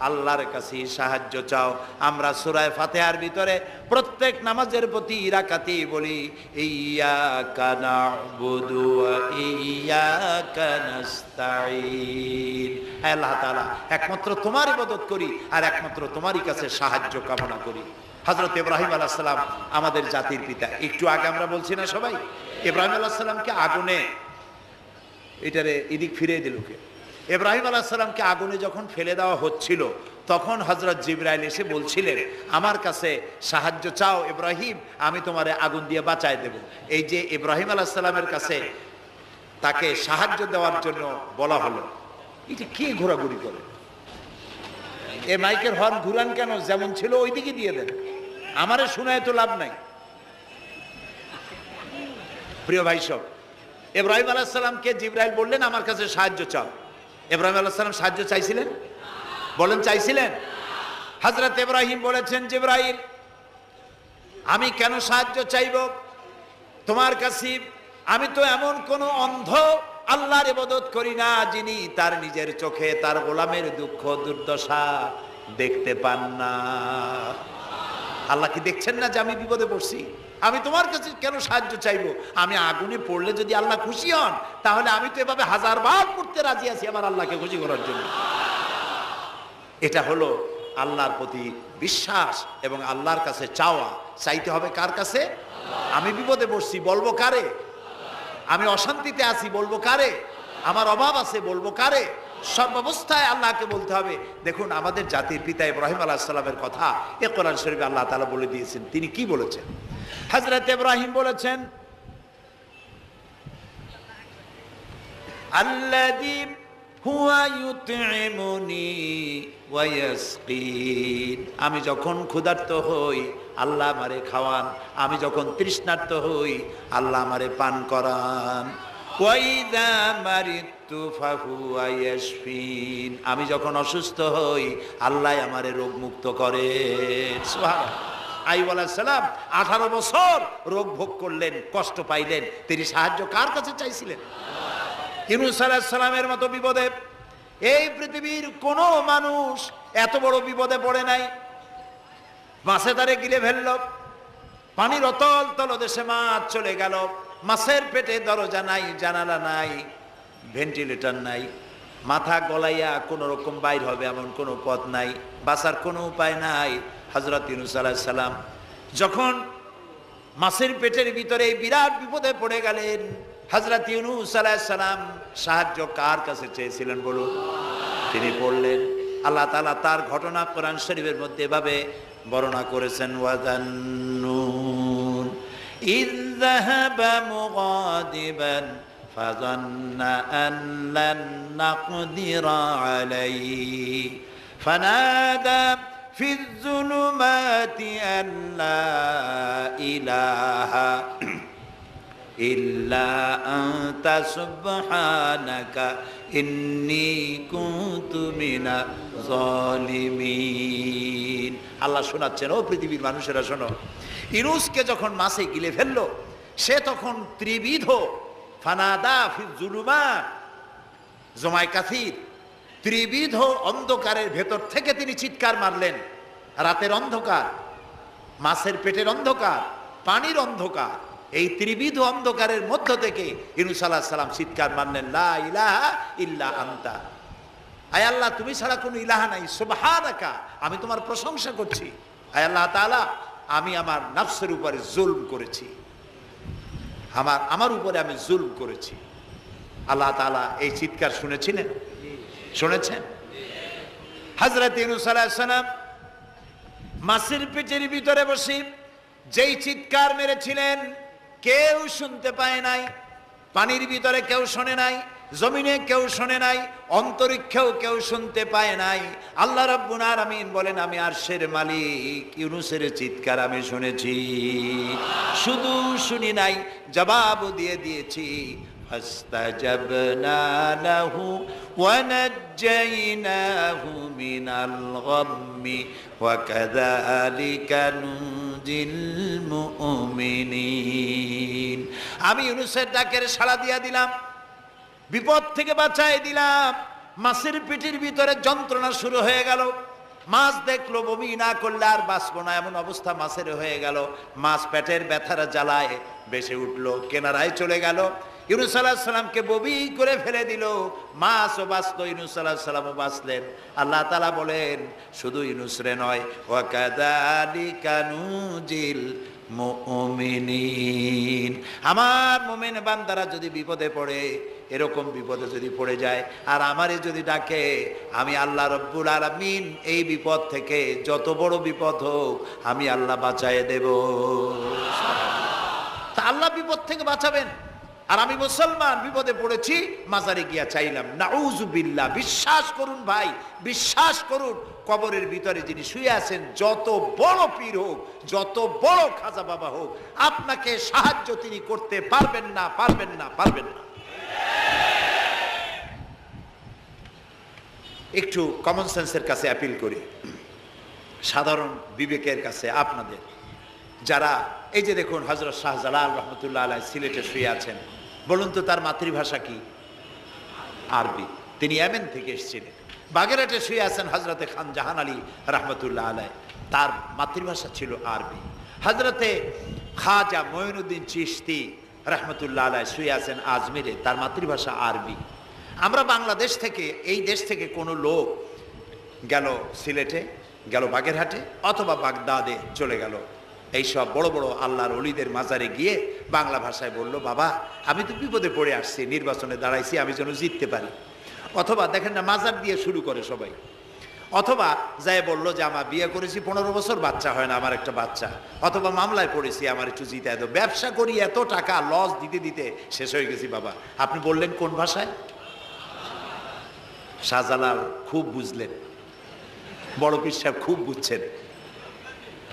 আল্লাহর কাছে সাহায্য চাও। আমরা সূরা ফাতিহার ভিতরে প্রত্যেক নামাজের প্রতি রাকাতেই বলি ইয়্যাকা না'বুদু ওয়া ইয়্যাকা নাস্তাঈন। আল্লাহ তাআলা একমাত্র তোমার ইবাদত করি আর একমাত্র তোমারই কাছে সাহায্য কামনা করি। হযরত ইব্রাহিম আলাইহিস সালাম আমাদের জাতির পিতা। একটু আগে আমরা বলছি না সবাই, ইব্রাহিম আলাইহিস সালামকে আগুনে, এটারে এদিক ফিরিয়ে দিল কে? ইব্রাহিম আলাইহিস সালামকে আগুনে যখন ফেলে দেওয়া হচ্ছিল তখন হযরত জিবরাইল এসে বলছিলেন আমার কাছে সাহায্য চাও ইব্রাহিম, আমি তোমারে আগুন দিয়ে বাঁচায় দেব। এই যে ইব্রাহিম আলাইহিস সালামের কাছে তাকে সাহায্য দেওয়ার জন্য বলা হলো, এটা কে ঘোরাঘুরি করে? এ মাইকের হর্ন ঘুরান কেন? যেমন ছিল ওই দিকে দিয়ে দেন, আমারে শোনায় তো লাভ নাই। প্রিয় ভাই সব, ইব্রাহিম আলাইহিস সালামকে জিবরাইল বললেন আমার কাছে সাহায্য চাও। ইব্রাহিম আলাইহিস সালাম সাহায্য চাইছিলেন? বলেন চাইছিলেন? হযরত ইব্রাহিম বলেছেন জিবরাইল আমি কেন সাহায্য চাইব তোমার কাছে? আমি তো এমন কোন অন্ধ আল্লাহর ইবাদত করি না যিনি তার নিজের চোখে তার গোলামের দুঃখ দুর্দশা দেখতে পান না। আল্লাহ কি দেখছেন না যে আমি বিপদে পড়ছি? আমি তোমার কাছে কেন সাহায্য চাইবো? আমি আগুনে পড়লে যদি আল্লাহ খুশি হন তাহলে আমি তো এভাবে হাজারবার পড়তে রাজি আছি আমার আল্লাহকে খুশি করার জন্য। এটা হলো আল্লাহর প্রতি বিশ্বাস এবং আল্লাহর কাছে চাওয়া। চাইতে হবে কার কাছে? আমি বিপদে পড়ছি বলবো কারে? আমি অশান্তিতে আছি বলবো কারে? আমার অভাব আছে বলবো কারে? সব অবস্থায় আল্লাহকে বলতে হবে। দেখুন আমাদের জাতির পিতা ইব্রাহিম আলাইহিস সালামের কথা এ কোরআন শরীফে আল্লাহ তাআলা বলে দিয়েছেন। তিনি কি বলেছেন? হযরত ইব্রাহিম বলেছেন আল্লাযী হুয়া ইউতঈমুনি ওয়া ইয়াসকিন, আমি যখন ক্ষুধার্ত হই আল্লাহ আমারে খাওয়ান, আমি যখন তৃষ্ণার্ত হই আল্লাহ আমারে পান করান। ওয়া ইযা মারিতু ফাহুয়া ইয়াশফিন, আমি যখন অসুস্থ হই আল্লাহ আমারে রোগ মুক্ত করেন। সুবহানাল্লাহ। আইয়ুব আলাইহিস সালাম 18 বছর রোগ ভোগ করলেন, কষ্ট পাইলেন, তিনি সাহায্য কার কাছে চাইছিলেন? ইউনূস আলাইহিস সালামের মতো বিপদে এই পৃথিবীর কোন মানুষ এত বড় বিপদে পড়ে নাই। মাছে তারে গিলে ফেলল, পানির অতল তলদেশে মাছ চলে গেল, মাছের পেটে দরজা নাই, জানালা নাই, ভেন্টিলেটর নাই, মাথা গলাইয়া কোনো রকম বাইর হবে এমন কোনো পথ নাই, বাঁচার কোনো উপায় নাই। হযরত ইউনূস আলাইহিস সালাম যখন মাছের পেটের ভিতরে বিরাট বিপদে পড়ে গেলেন, হযরত ইউনূস আলাইহিস সালাম সাহায্য কার কাছে চেয়েছিলেন বলুন? তিনি বললেন, আল্লাহ তাআলা তার ঘটনা কোরআন শরীফের মধ্যে এভাবে বর্ণনা করেছেন ওয়াযান্নুন ইয যাহাবা মুগাদিবান ফাযান্না আন লান নাকদিরা আলাইহি ফানাদা ফিজ যুলুমাতি আল্লা ইলাহা ইল্লা আনতা সুবহানাকা ইন্নী কুনতু মিনাজ জালিমিন। আল্লাহ শোনাচ্ছেন, ও পৃথিবীর মানুষেরা শোনো, ইউনূসকে যখন মাছে গিলে ফেললো, সে তখন ত্রিবিধ ফানাদা ফিজ যুলুমাত জমায় কাসির, ত্রিবিধ অন্ধকারের ভেতর থেকে তিনি চিৎকার মারলেন। রাতের অন্ধকার, মাছের পেটের অন্ধকার, পানির অন্ধকার, এই ত্রিবিধ অন্ধকারের মধ্য থেকে ইউনূস আলাইহিস সালাম চিৎকার মারলেন, লা ইলাহা ইল্লা আনতা, আয় আল্লাহ তুমি ছাড়া কোনো ইলাহা নাই, সুবহানাকা, আমি তোমার প্রশংসা করছি। আয় আল্লাহ তাআলা, আমি আমার নফসের উপরে জুলম করেছি, আমার উপরে আমি জুলম করেছি। আল্লাহ তাআলা এই চিৎকার শুনেছিলেন, শুনেছেন? হযরত ইউনূস আলাইহিস সালাম মাছের পেটের ভিতরে বসে যেই চিৎকার মেরেছিলেন কেউ শুনতে পায় নাই, পানির ভিতরে কেউ শোনে নাই, জমিনে কেউ শোনে নাই, অন্তরিক্ষেও কেউ শুনতে পায় নাই। আল্লাহ রাব্বুল আলামিন বলেন, আমি আরশের মালিক, ইউনূসের চিৎকার আমি শুনেছি, শুধু শুনি নাই, জবাবও দিয়ে দিয়েছি। ফাস্তাজাবনা লাহু ওয়া নাজ্জাইনাহু মিনাল গাম্মি ওয়া কাযালিকা নুনজিল মুমিনিন। আমি ইউনূসের ডাকের সাড়া দিয়া দিলাম, বিপদ থেকে বাঁচাই দিলাম। মাছের পেটের ভিতরে যন্ত্রণা শুরু হয়ে গেল, মাছ দেখলো বমি না করলে আর বাঁচবো না, এমন অবস্থা মাছের হয়ে গেল। মাছ পেটের ব্যথার জ্বালায় বেসে উঠলো, কেনারায় চলে গেল। ইউনূস আলাইহিস সালামকে বমি করে ফেলে দিল, মাছও বাঁচলো, ইউনূস আলাইহিস সালামও বাঁচলেন। আল্লাহ তাআলা বলেন, শুধু ইউনূস রে নয়, ওয়া কাযালিকা নুনজিল মুমিনিন, আমার মুমিন বান্দারা যদি বিপদে পড়ে, এরকম বিপদে যদি পড়ে যায় আর আমারে যদি ডাকে, আমি আল্লাহ রব্বুল আলামিন এই বিপদ থেকে, যত বড় বিপদ হোক, আমি আল্লাহ বাঁচায়ে দেব। তা আল্লাহ বিপদ থেকে বাঁচাবেন, আর আমি মুসলমান বিপদে পড়েছি, মাজারে গিয়া চাইলাম, নাউযুবিল্লাহ। বিশ্বাস করুন ভাই, বিশ্বাস করুন, কবরের ভিতরে যিনি শুয়ে আছেন, যত বড় পীর হোক, যত বড় খাজা বাবা হোক, আপনাকে সাহায্য তিনি করতে পারবেন না, পারবেন না, পারবেন না। একটু কমন সেন্সের কাছে অ্যাপিল করি, সাধারণ বিবেকের কাছে আপনাদের, যারা এই যে দেখুন হযরত শাহজালাল রহমতুল্লাহ আলাইহি সিলেটে শুয়ে আছেন, বলুন তো তার মাতৃভাষা কি? আরবি। তিনি ইয়েমেন থেকে এসেছিলেন। বাগেরহাটে শুয়ে আছেন হযরতে খান জাহান আলী রহমতুল্লাহ আলাইহি, তার মাতৃভাষা ছিল আরবি। হযরতে খাজা মঈনুদ্দিন চিশতি রহমতুল্লাহ আলাইহি শুয়ে আছেন আজমিরে, তার মাতৃভাষা আরবি। আমরা বাংলাদেশ থেকে, এই দেশ থেকে কোনো লোক গেল সিলেটে, গেল বাগেরহাটে অথবা বাগদাদে চলে গেল, এইসব বড় বড় আল্লাহর ওলিদের মাজারে গিয়ে বাংলা ভাষায় বলল, বাবা আমি তো বিপদে পড়ে আসছি, নির্বাচনে দাঁড়াইছি, আমি যেন জিততে পারি। অথবা দেখেন না, মাজার দিয়ে শুরু করে সবাই। অথবা যায় বলল যে আমার বিয়ে করেছি 15 বছর, বাচ্চা হয় না, আমার একটা বাচ্চা। অথবা মামলায় পড়েছি, আমার একটু জিতায় দাও, ব্যবসা করি, এত টাকা লস দিতে দিতে শেষ হয়ে গেছি। বাবা আপনি বললেন কোন ভাষায়? শাহজালাল খুব বুঝলেন, বড় পীর সাহেব খুব বুঝছেন।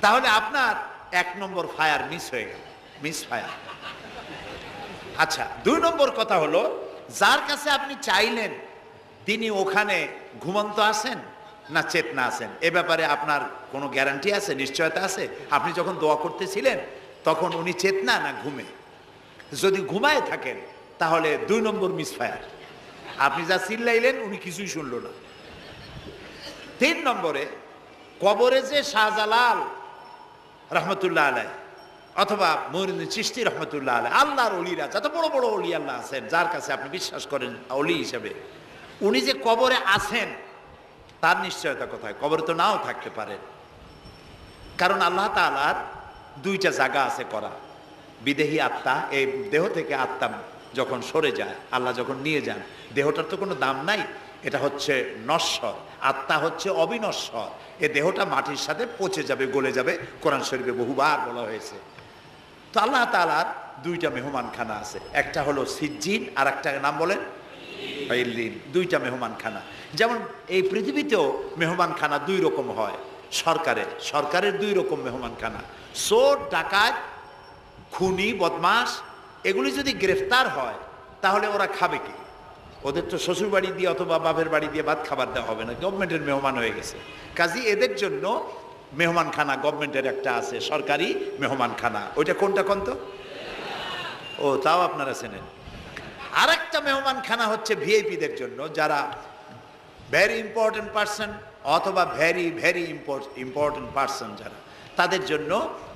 তাহলে আপনার 1 নম্বর ফায়ার মিস হয়ে গেল, মিস ফায়ার। আচ্ছা, 2 নম্বর কথা হলো, যার কাছে আপনি চাইলেন তিনি ওখানে ঘুমন্ত আছেন না চেতনা আছেন, এ ব্যাপারে আপনার কোনো গ্যারান্টি আছে, নিশ্চয়তা আছে? আপনি যখন দোয়া করতেছিলেন তখন উনি চেতনা না ঘুমে? যদি ঘুমায় থাকেন তাহলে 2 নম্বর মিস ফায়ার। আপনি যা চিল্লাইলেন উনি কিছুই শুনল না। 3 নম্বরে, কবরে যে শাহজালাল রহমতুল্লাহ আলাইহি অথবা মঈনুদ্দিন চিশতি রহমতুল্লাহ আলাইহি, আল্লাহর ওলিরা, যত বড় বড় ওলি আল্লাহ আছেন, যার কাছে আপনি বিশ্বাস করেন ওলি হিসেবে, উনি যে কবরে আছেন তার নিশ্চয়তা কোথায়? কবরে তো নাও থাকতে পারেন, কারণ আল্লাহ তাআলার 2টা জায়গা আছে করা। বিদেহী আত্মা, এই দেহ থেকে আত্মা যখন সরে যায়, আল্লাহ যখন নিয়ে যান, দেহটার তো কোনো দাম নাই, এটা হচ্ছে নশ্বর, আত্মা হচ্ছে অবিনশ্বর। এ দেহটা মাটির সাথে পচে যাবে, গলে যাবে, কোরআন শরীফে বহুবার বলা হয়েছে। তো আল্লাহ তাআলার 2টা মেহমানখানা আছে, একটা হলো সিজ্জিন আর একটা নাম বলেন ইল্লিন, দুইটা মেহমানখানা। যেমন এই পৃথিবীতেও মেহমানখানা দুই রকম হয়। সরকারের দুই রকম মেহমানখানা। চোর, ডাকাত, খুনি, বদমাস এগুলি যদি গ্রেফতার হয় তাহলে ওরা খাবে কি? ওদের তো শ্বশুর বাড়ি দিয়ে অথবা বাপের বাড়ি দিয়ে ভাত খাবার দেওয়া হবে না, গভর্নমেন্টের মেহমান হয়ে গেছে। কাজী এদের জন্য মেহমানখানা গভর্নমেন্টের একটা আছে, সরকারি মেহমানখানা। ওইটা কোনটা কোন তো? ও, তাও আপনারা চেনেন। আর একটা মেহমানখানা হচ্ছে ভিআইপিদের জন্য, যারা ভেরি ইম্পর্টেন্ট পার্সন অথবা ভেরি ভেরি ইম্পর্টেন্ট পার্সন যারা, তাদের জন্য,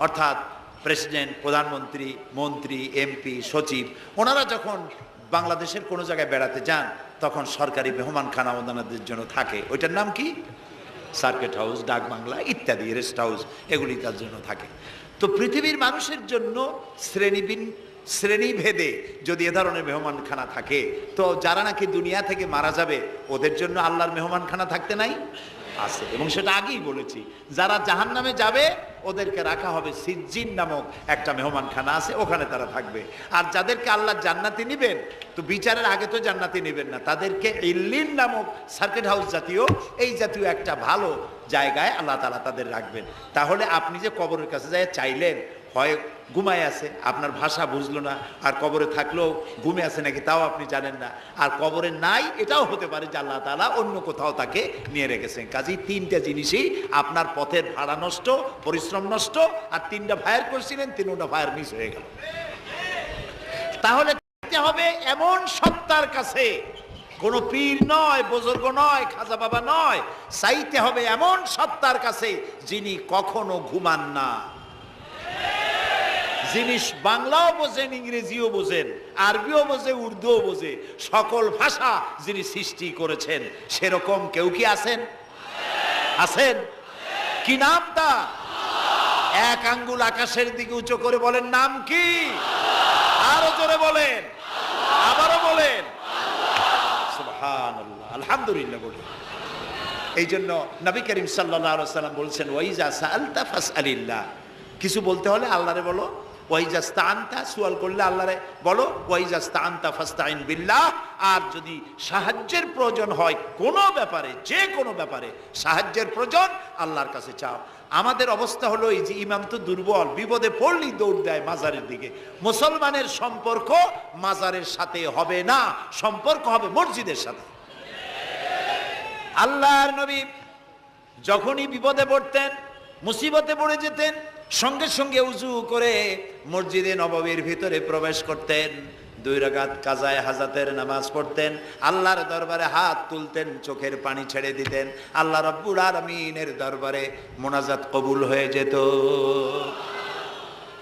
অর্থাৎ প্রেসিডেন্ট, প্রধানমন্ত্রী, মন্ত্রী, এমপি, সচিব, ওনারা যখন বাংলাদেশের কোনো জায়গায় বেড়াতে যান তখন সরকারি মেহমানখানা ওনাদের জন্য থাকে। ওইটার নাম কি? সার্কিট হাউস, ডাক বাংলা ইত্যাদি, রেস্ট হাউস, এগুলি তার জন্য থাকে। তো পৃথিবীর মানুষের জন্য শ্রেণীভেদে যদি এ ধরনের মেহমানখানা থাকে, তো যারা নাকি দুনিয়া থেকে মারা যাবে ওদের জন্য আল্লাহর মেহমানখানা থাকতে নাই? আছে। এবং সেটা আগেই বলেছি, যারা জাহান্নামে যাবে ওদেরকে রাখা হবে সিজ্জিন নামক একটা মেহমানখানা আছে, ওখানে তারা থাকবে। আর যাদেরকে আল্লাহ জান্নাতে নিবেন, তো বিচারের আগে তো জান্নাতে নিবেন না, তাদেরকে ইল্লিন নামক সার্কিট হাউস জাতীয়, এই জাতীয় একটা ভালো জায়গায় আল্লাহ তাআলা তাদের রাখবেন। তাহলে আপনি যে কবরের কাছে যায় চাইলেন, হয় ঘুমায় আছে, আপনার ভাষা বুঝলো না, আর কবরে থাকলেও ঘুমে আছে নাকি তাও আপনি জানেন না, আর কবরে নাই এটাও হতে পারে যে আল্লাহ তাআলা অন্য কোথাও তাকে নিয়ে রেখেছেন। কাজেই তিনটা জিনিসই, আপনার পথের ভাড়া নষ্ট, পরিশ্রম নষ্ট, আর তিনটা ফায়ার করছিলেন, তিনটা ফায়ার মিস হয়ে গেল। তাহলে হবে এমন সত্তার কাছে, কোনো পীর নয়, বুজুর্গ নয়, খাজা বাবা নয়, চাইতে হবে এমন সত্তার কাছে যিনি কখনো ঘুমান না, যিনি বাংলাও বোঝেন, ইংরেজিও বোঝেন, আরবিও বোঝে, উর্দুও বোঝে, সকল ভাষা যিনি সৃষ্টি করেছেন। সেরকম কেউ কি আছেন? আছেন? কি নাম তা? এক আঙ্গুল আকাশের দিকে উঁচু করে বলেন, নাম কি? আরো জোরে বলেন, আবারও বলেন, সুবহানাল্লাহ, আলহামদুলিল্লাহ বলেন। এই জন্য নবী করিম সাল্লাল্লাহু আলাইহি ওয়াসাল্লাম বলছেন, ওয়াইজা সাআলতা ফাসআলিল্লাহ, কিছু বলতে হলে আল্লাহরে বলো। ওয়াইজা ইসতাআনতা, সুয়াল করলে আল্লাহরে বলো। ওয়াইজা ইসতাআনতা ফাসতাইন বিল্লাহ, আর যদি সাহায্যের প্রয়োজন হয় কোনো ব্যাপারে, যে কোনো ব্যাপারে সাহায্যের প্রয়োজন, আল্লাহর কাছে চাও। আমাদের অবস্থা হলো এই যে ইমাম তো দুর্বল, বিপদে পড়লেই দৌড় দেয় মাজারের দিকে। মুসলমানের সম্পর্ক মাজারের সাথে হবে না, সম্পর্ক হবে মসজিদের সাথে। আল্লাহর নবী যখনই বিপদে পড়তেন, মুসিবতে পড়ে যেতেন, সঙ্গে সঙ্গে উজু করে মসজিদে নববীর ভিতরে প্রবেশ করতেন, 2 রাকাত কাজায়ে হাজাতের নামাজ পড়তেন, আল্লাহর দরবারে হাত তুলতেন, চোখের পানি ছেড়ে দিতেন, আল্লাহ রাব্বুল আলামিনের দরবারে মোনাজাত কবুল হয়ে যেত।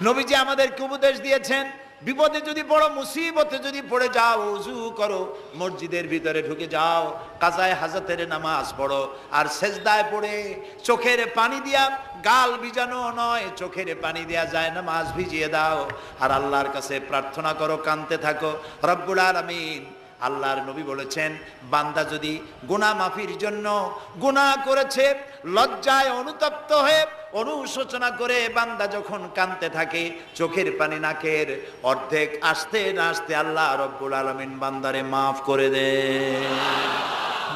নবীজি আমাদেরকে উপদেশ দিয়েছেন, বিপদে যদি পড়ো, মুসিবতে যদি পড়ে যাও, উজু করো, মসজিদের ভিতরে ঢুকে যাও, কাজায়ে হাজাতের নামাজ পড়ো, আর সেজদায় পড়ে চোখের পানি দিয়া, গাল ভিজানো নয়, চোখের পানি দিয়া যায় নামাজ ভিজিয়ে দাও, আর আল্লাহর কাছে প্রার্থনা করো, কাঁদতে থাকো। রব্বুল আলামিন, আল্লাহর নবী বলেছেন, বান্দা যদি গুনাহ মাফির জন্য গুনাহ করেছে, লজ্জায় অনুতপ্ত হয়ে অনুশোচনা করে বান্দা যখন কাঁদতে থাকে, চোখের পানি নাকের অর্ধেক আসতে না আসতে আল্লাহ রব্বুল আলামিন বান্দারে মাফ করে দেন।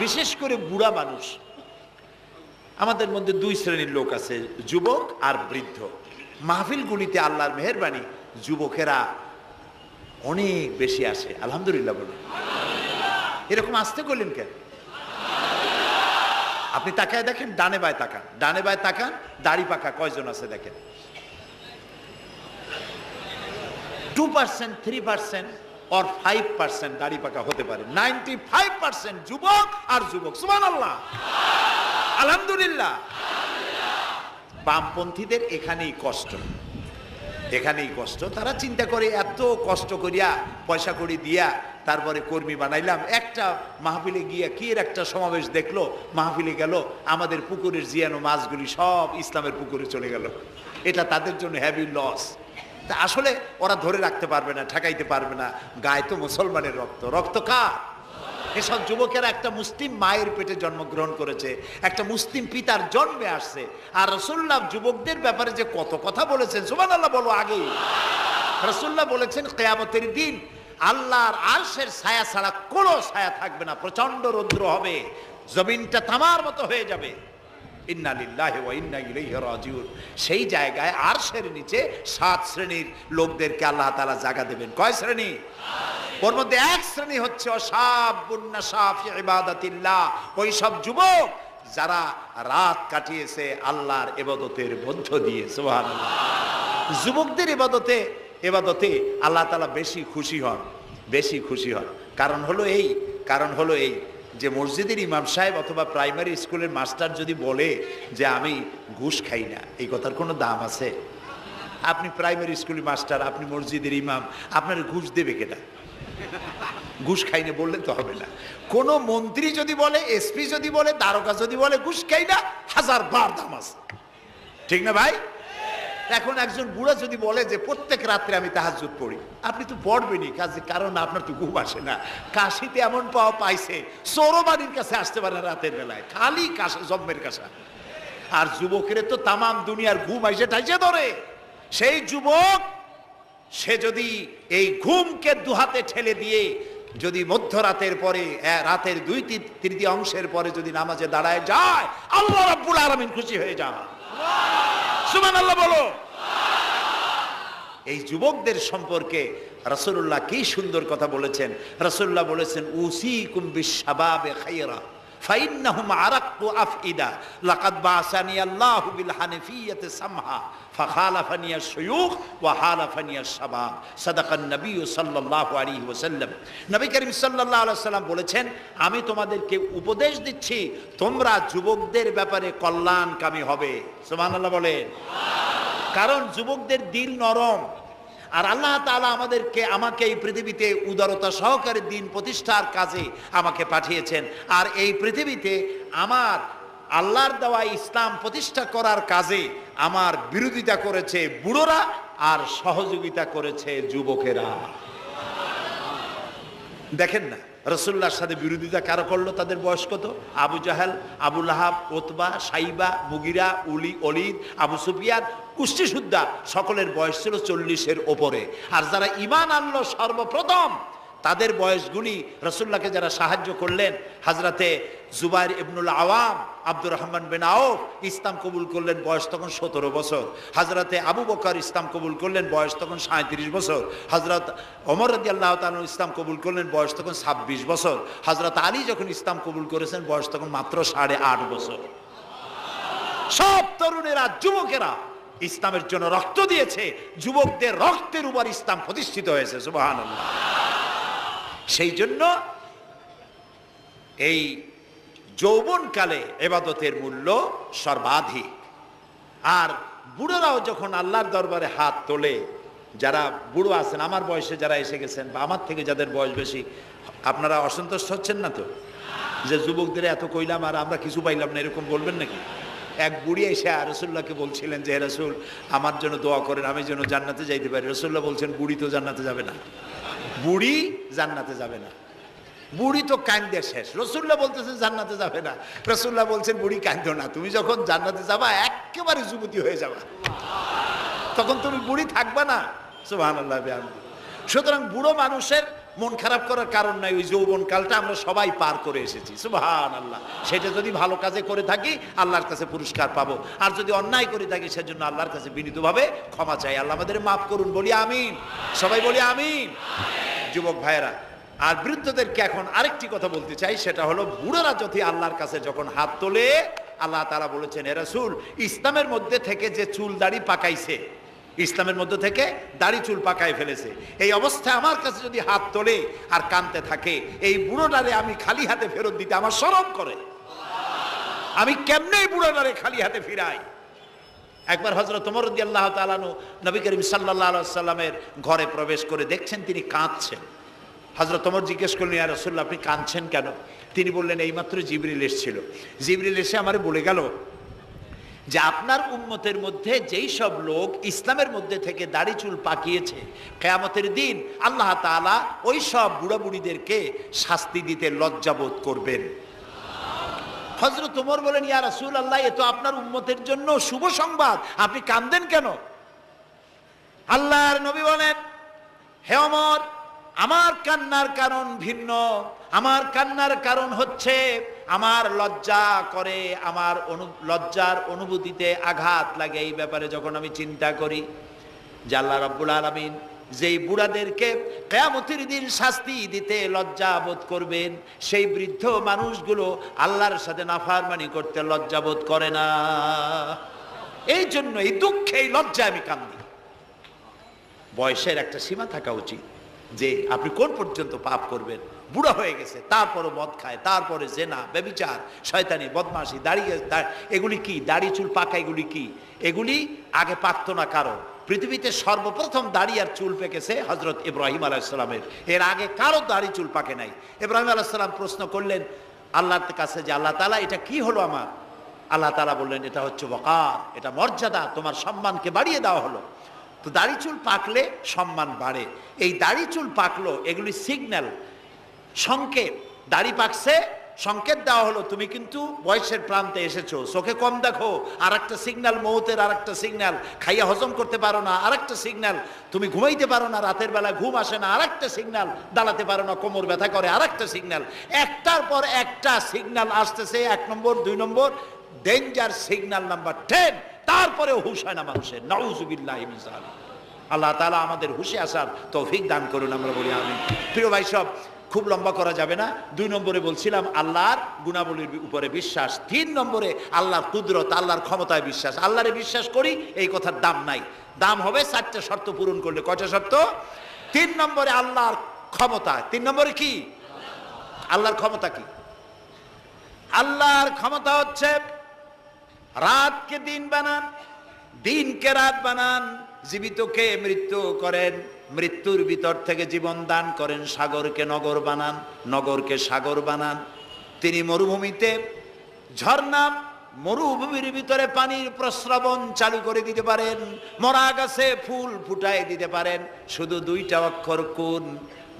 বিশেষ করে বুড়া মানুষ, আমাদের মধ্যে 2 শ্রেণীর লোক আছে, যুবক আর বৃদ্ধ। মাহফিলগুলিতে আল্লাহর মেহেরবানি যুবকেরা অনেক বেশি আসে, আলহামদুলিল্লাহ বলে। এরকম আসতে করলেন কেন? আপনি তাকায় দেখেন, ডানে বায় তাকান, ডানে বায় তাকান, দাড়ি পাকা কয়জন আছে দেখেন। 2%, 3% or 5% দাড়ি পাকা হতে পারে, 95% যুবক আর যুবক। সুবহানাল্লাহ, আলহামদুলিল্লাহ। বামপন্থীদের এখানেই কষ্ট, এখানেই কষ্ট। তারা চিন্তা করে এত কষ্ট করিয়া পয়সা করি দিয়া তারপরে কর্মী বানাইলাম, একটা মাহফিলে গিয়া কি এর একটা সমাবেশ দেখলো, মাহফিলে গেল, আমাদের পুকুরের জিয়ানো মাছগুলি সব ইসলামের পুকুরে চলে গেল। এটা তাদের জন্য হেভি লস। তা আসলে ওরা ধরে রাখতে পারবে না, ঠেকাইতে পারবে না, গায়ে তো মুসলমানের রক্ত। রক্ত কার? এসব যুবকেরা একটা মুসলিম মায়ের পেটে জন্মগ্রহণ করেছে, একটা মুসলিম পিতার জন্মে আসছে। আর রাসূলুল্লাহ যুবকদের ব্যাপারে যে কত কথা বলেছেন, সুবহানাল্লাহ বলো। আগেই রাসূলুল্লাহ বলেছেন, কিয়ামতের দিন আল্লাহর আরশের ছায়া ছাড়া কোনো ছায়া থাকবে না, প্রচন্ড রৌদ্র হবে, জমিনটা তামার মতো হয়ে যাবে। ইন্না লিল্লাহি ওয়া ইন্না ইলাইহি রাজিউন। সেই জায়গায় আরশের নিচে 7 শ্রেণীর লোকদেরকে আল্লাহ তাআলা জায়গা দেবেন। কয় শ্রেণী? ওর মধ্যে এক শ্রেণী হচ্ছে অশাবুন নাশা ফি ইবাদাতিল্লাহ, ওই সব যুবক যারা রাত কাটিয়েছে আল্লাহর ইবাদতের মধ্য দিয়ে। সুবহানাল্লাহ। যুবকদের ইবাদতে আল্লাহ তাআলা বেশি খুশি হন, বেশি খুশি হন। কারণ হলো এই যে মসজিদের ইমাম সাহেব অথবা প্রাইমারি স্কুলের মাস্টার যদি বলে যে আমি ঘুষ খাই না, এই কথার কোনো দাম আছে? আপনি প্রাইমারি স্কুলের মাস্টার, আপনি মসজিদের ইমাম, আপনার ঘুষ দেবে কেটা? ঘুষ খাই না বললে তো হবে না। কোন মন্ত্রী যদি বলে, এসপি যদি বলে, দারোগা যদি বলে ঘুষ খাই না, 1000 বার দাম আছে, ঠিক না ভাই? এখন একজন বুড়া যদি বলে যে প্রত্যেক রাত্রে আমি তাহাজ্জুদ পড়ি, আপনি তো পড়বেনই, কারণ আপনার তো ঘুম আসে না। কাশিতে এমন পাওয়া পাইছে, চোরবাড়ির কাছে আসতে পারে রাতের বেলায়, খালি কাশা, জম্মের কাশা। আর যুবকের তো তামাম দুনিয়ার ঘুম আইসে ঠাইসে ধরে। সেই যুবক সে যদি এই ঘুমকে দুহাতে ঠেলে দিয়ে যদি মধ্যরাতের পরে, রাতের 2/3 পরে যদি নামাজে দাঁড়ায় যায়, আল্লাহ রাব্বুল আলামিন খুশি হয়ে যান। সুবহানাল্লাহ বলো। এই যুবকদের সম্পর্কে রাসূলুল্লাহ কি সুন্দর কথা বলেছেন। রাসূলুল্লাহ বলেছেন, উসিকুম বিশ-শাবাবে খায়রা ফাইন্নাহুম আরাক্কু আফইদা লাকাদ বাসানি আল্লাহু বিল হানিফিয়্যাতি সামহা ফাখালাফানি আশ-শুয়ুখ ওয়া হালাফানি আশ-শাবাব। সাদাকান নবী সাল্লাল্লাহু আলাইহি ওয়াসাল্লাম। নবী করিম সাল্লাল্লাহু আলাইহি ওয়াসাল্লাম বলেছেন, আমি তোমাদেরকে উপদেশ দিচ্ছি, তোমরা যুবকদের ব্যাপারে কল্যাণকামী হবে। সুবহানাল্লাহ বলেন। কারণ যুবকদের দিল নরম, আর আল্লাহ তাআলা আমাকে এই পৃথিবীতে উদারতা সহকারে দিন প্রতিষ্ঠার কাজে আমাকে পাঠিয়েছেন। আর এই পৃথিবীতে আমার আল্লাহর দেওয়া ইসলাম প্রতিষ্ঠা করার কাজে আমার বিরোধিতা করেছে বুড়োরা, আর সহযোগিতা করেছে যুবকেরা। দেখেন না রাসূলুল্লাহর সাথে বিরোধিতা কারা করলো? তাদের বয়স কত? আবু জাহেল, আবু লাহাব, উতবা, সাইবা, মুগিরা, ওলীদ, আবু সুফিয়ান, কুষ্টি সুদ্দা, সকলের বয়স ছিল 40-এর ওপরে। আর যারা ঈমান আনলো সর্বপ্রথম, তাদের বয়সগুলি রাসূলুল্লাহকে যারা সাহায্য করলেন, হযরতে জুবাইর ইবনুল আওয়াম, আব্দুর রহমান বিন আউফ ইসলাম কবুল করলেন, বয়স তখন 17 বছর। হযরতে আবু বকর ইসলাম কবুল করলেন, বয়স তখন 37 বছর। হযরত ওমর রাদিয়াল্লাহু তাআলা ইসলাম কবুল করলেন, বয়স তখন 26 বছর। হযরত আলী যখন ইসলাম কবুল করেছেন, বয়স তখন মাত্র 8.5 বছর। সব তরুণেরা, যুবকেরা ইসলামের জন্য রক্ত দিয়েছে, যুবকদের রক্তের উপর ইসলাম প্রতিষ্ঠিত হয়েছে। সুবহানাল্লাহ। সেই জন্য এই যৌবনকালে ইবাদতের মূল্য সর্বাধিক। আর বুড়োরাও যখন আল্লাহর দরবারে হাত তোলে, যারা বুড়ো আছেন, আমার বয়সে যারা এসে গেছেন বা আমার থেকে যাদের বয়স বেশি, আপনারা অসন্তুষ্ট হচ্ছেন না তো যে যুবকদের এত কইলাম আর আমরা কিছু পাইলাম না, এরকম বলবেন নাকি? এক বুড়ি এসে রাসূলুল্লাহকে বলছিলেন যে, হে রাসূল, আমার জন্য দোয়া করেন, আমি যেন জান্নাতে যাইতে পারি। রাসূলুল্লাহ বলছেন, বুড়ি তো জান্নাতে যাবে না, বুড়ি জান্নাতে যাবে না, বুড়ি তো কান্দে শেষ। রাসূলুল্লাহ বলতেছেন জান্নাতে যাবে না, রাসূলুল্লাহ বলছেন বুড়ি কান্দো না, তুমি যখন জান্নাতে যাবা একেবারে যুবতী হয়ে যাবা, তখন তুমি বুড়ি থাকবা না। সুবহানাল্লাহ। সুতরাং বুড়ো মানুষের মন খারাপ করার কারণ নাই, ওই যৌবন কালটা আমরা সবাই পার করে এসেছি। সুবহানাল্লাহ। সেটা যদি ভালো কাজে করে থাকি আল্লাহর কাছে পুরস্কার পাবো, আর যদি অন্যায় করে থাকি সেজন্য আল্লাহর কাছে বিনীতভাবে ক্ষমা চাই। আল্লাহ আমাদের মাফ করুন, বলি আমিন, সবাই বলি আমিন। যুবক ভাইয়েরা, আর বৃদ্ধদেরকে এখন আরেকটি কথা বলতে চাই, সেটা হলো বুড়োরা যদি আল্লাহর কাছে যখন হাত তোলে, আল্লাহ তাআলা বলেছেন, হে রাসূল, ইসলামের মধ্যে থেকে যে চুল দাড়ি পাকাইছে, ইসলামের মধ্যে থেকে দাড়ি চুল পাকায় ফেলেছে, এই অবস্থায় আমার কাছে যদি হাত তোলে আর কাঁদতে থাকে, এই বুড়োটারে আমি খালি হাতে ফেরত দিতে আমার শরম করে। আমি কেমনে বুড়োটারে খালি হাতে ফিরাই? একবার হযরত ওমর রাদিয়াল্লাহু তাআলা আনহু নবী করিম সাল্লাল্লাহু আলাইহি ওয়াসাল্লামের ঘরে প্রবেশ করে দেখছেন তিনি কাঁদছেন। হযরত ওমর জিজ্ঞেস করলেন, ইয়া রাসূলুল্লাহ, আপনি কাঁদছেন কেন? তিনি বললেন, এইমাত্র জিবরিল এসেছিল, জিবরিল এসে আমারে বলে গেল যে আপনার উম্মতের মধ্যে যেই সব লোক ইসলামের মধ্যে থেকে দাড়ি চুল পাকিয়েছে, কিয়ামতের দিন আল্লাহ তাআলা ওই সব বুড়া বুড়িদেরকে শাস্তি দিতে লজ্জাবোধ করবেন। হযরত ওমর বলেন, ইয়া রাসূলুল্লাহ, এ তো আপনার উম্মতের জন্য শুভ সংবাদ, আপনি কাঁদেন কেন? আল্লাহর নবী বলেন, হে ওমর, আমার কান্নার কারণ ভিন্ন। আমার কান্নার কারণ হচ্ছে আমার লজ্জা করে, আমার লজ্জার অনুভূতিতে আঘাত লাগে এই ব্যাপারে যখন আমি চিন্তা করি যে আল্লাহ রাব্বুল আলামিন যেই বুড়াদেরকে কিয়ামতের দিন শাস্তি দিতে লজ্জা বোধ করবেন, সেই বৃদ্ধ মানুষগুলো আল্লাহর সাথে নাফরমানি করতে লজ্জা বোধ করে না। এই জন্য এই দুঃখে এই লজ্জায় আমি কান্দি। বয়সের একটা সীমা থাকা উচিত যে আপনি কোন পর্যন্ত পাপ করবেন। বুড়া হয়ে গেছে, তারপরও মদ খায়, তারপরে জেনা, ব্যভিচার, শয়তানি, বদমাশি, এগুলি কি? দাড়ি চুল পাকা এগুলি কি? এগুলি আগে পাকতো না কারো। পৃথিবীতে সর্বপ্রথম দাড়ি আর চুল পেকেছে হযরত ইব্রাহিম আলাইহিস সালামের। এর আগে কারো দাড়ি চুল পাকে নাই। ইব্রাহিম আলাইহিস সালাম প্রশ্ন করলেন আল্লাহর কাছে যে আল্লাহ তাআলা এটা কি হলো আমার? আল্লাহ তাআলা বললেন এটা হচ্ছে ওয়াকার, এটা মর্যাদা, তোমার সম্মানকে বাড়িয়ে দেওয়া হলো। তো দাড়ি চুল পাকলে সম্মান বাড়ে। এই দাড়ি চুল পাকলো, এগুলি সিগন্যাল, সংকেত। দাড়ি পাকছে, সংকেত দেওয়া হলো তুমি কিন্তু বয়সের প্রান্তে এসেছো। চোখে কম দেখো, আর একটা সিগন্যাল, মৌতের আর একটা সিগন্যাল। খাইয়া হজম করতে পারো না, আর একটা সিগন্যাল। তুমি ঘুমাইতে পারো না, রাতের বেলা ঘুম আসে না, আর একটা সিগন্যাল। দাঁড়াতে পারো না, কোমর ব্যথা করে, আর একটা সিগন্যাল। একটার পর একটা সিগন্যাল আসতেছে। 1 নম্বর, 2 নম্বর, ডেঞ্জার সিগন্যাল নাম্বার 10। তারপরেও হুঁশ হয় না মানুষের। নাউযুবিল্লাহি মিন যালিক। আল্লাহ তাআলা আমাদের হুঁশে আসার তৌফিক দান করুন, আমরা বলি আমিন। প্রিয় ভাই সব, খুব লম্বা করা যাবে না। 2 নম্বরে বলছিলাম আল্লাহর গুণাবলীর উপরে বিশ্বাস। 3 নম্বরে আল্লাহর কুদরত, আল্লাহর ক্ষমতায় বিশ্বাস। আল্লাহরে বিশ্বাস করি, এই কথার দাম নাই। দাম হবে 4টে শর্ত পূরণ করলে। কয়টা শর্ত? 3 নম্বরে আল্লাহর ক্ষমতা। 3 নম্বরে কি? আল্লাহর ক্ষমতা কি? আল্লাহর ক্ষমতা হচ্ছে রাতকে দিন বানান, দিনকে রাত বানান, জীবিতকে মৃত্যু করেন, মৃত্যুর ভিতর থেকে জীবন দান করেন, সাগরকে নগর বানান, নগরকে সাগর বানান। তিনি মরুভূমিতে ঝর্ণা, মরুভূমির ভিতরে পানির প্রস্রবণ চালু করে দিতে পারেন, মরা গাছে ফুল ফুটাই দিতে পারেন। শুধু 2টা অক্ষর কুন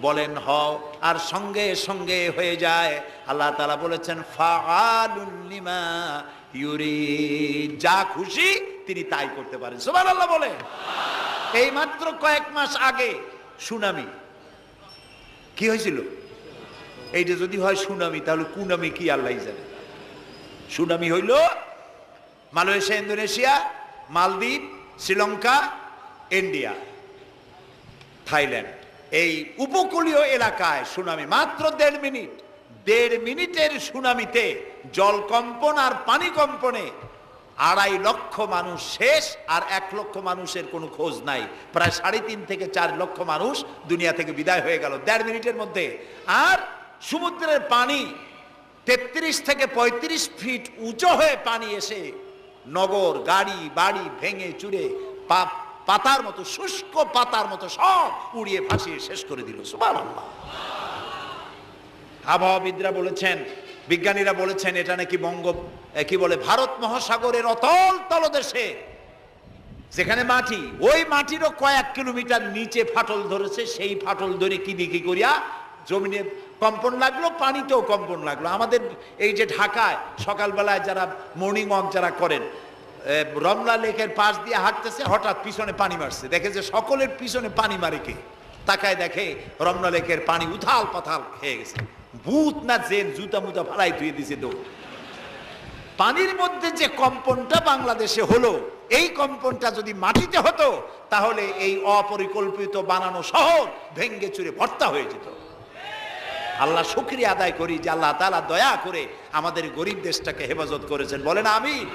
বলেন হও, আর সঙ্গে সঙ্গে হয়ে যায়। আল্লাহ তাআলা বলেছেন ফাআলুন লিমা ইউরিদ, যা খুশি তিনি তাই করতে পারেন। সুবহানাল্লাহ বলে। এই মাত্র কয়েক মাস আগে সুনামি কি হয়েছিল? এইটা যদি হয় সুনামি, তাহলে কুনামি কি আল্লাহ জানে। সুনামি হইল মালয়েশিয়া, ইন্দোনেশিয়া, মালদ্বীপ, শ্রীলঙ্কা, ইন্ডিয়া, থাইল্যান্ড, এই উপকূলীয় এলাকায় সুনামি। মাত্র 1.5 মিনিট, 1.5 মিনিটের সুনামিতে জলকম্পন আর পানি কম্পনে 2.5 লক্ষ মানুষ শেষ, আর 1 লক্ষ মানুষের কোনো খোঁজ নাই। প্রায় 3.5 থেকে 4 লক্ষ মানুষ দুনিয়া থেকে বিদায় হয়ে গেল 1.5 মিনিটের মধ্যে। আর সমুদ্রের পানি 33 থেকে 35 ফিট উঁচু হয়ে পানি এসে নগর, গাড়ি বাড়ি ভেঙে চুরে পাতার মতো, শুষ্ক পাতার মতো সব উড়িয়ে ভাসিয়ে শেষ করে দিল। সুবহানাল্লাহ। আবহাওয়াবিদরা বলেছেন, বিজ্ঞানীরা বলেছেন এটা নাকি কি বলে ভারত মহাসাগরের অতল তলদেশে যেখানে মাটি, ওই মাটিরও কয়েক কিলোমিটার নিচে ফাটল ধরেছে। সেই ফাটল ধরে কি দেখি করিয়া জমিনে কম্পন লাগলো, পানিতেও কম্পন লাগলো। আমাদের এই যে ঢাকায় সকালবেলায় যারা মর্নিং ওয়াক যারা করেন, রমনা লেকের পাশ দিয়ে হাঁটতেছে, হঠাৎ পিছনে পানি মারছে, দেখে যে সকলের পিছনে পানি মারে কে? তাকায় দেখে রমনা লেকের পানি উথাল পাথাল খেয়ে গেছে। ভূত না জেন জুতা মুতা ফালাই ধুয়ে দিছে দৌড়। পানির মধ্যে যে কম্পনটা বাংলাদেশে হলো, এই কম্পনটা যদি মাটিতে হতো তাহলে এই অপরিকল্পিত বানানো শহর ভেঙ্গে চুরে ভর্তা হয়ে যেত। আল্লাহ শুকরিয়া আদায় করি যে আল্লাহ তাআলা দয়া করে আমাদের গরিব দেশটাকে হেফাজত করেছেন। বলেন আমিন।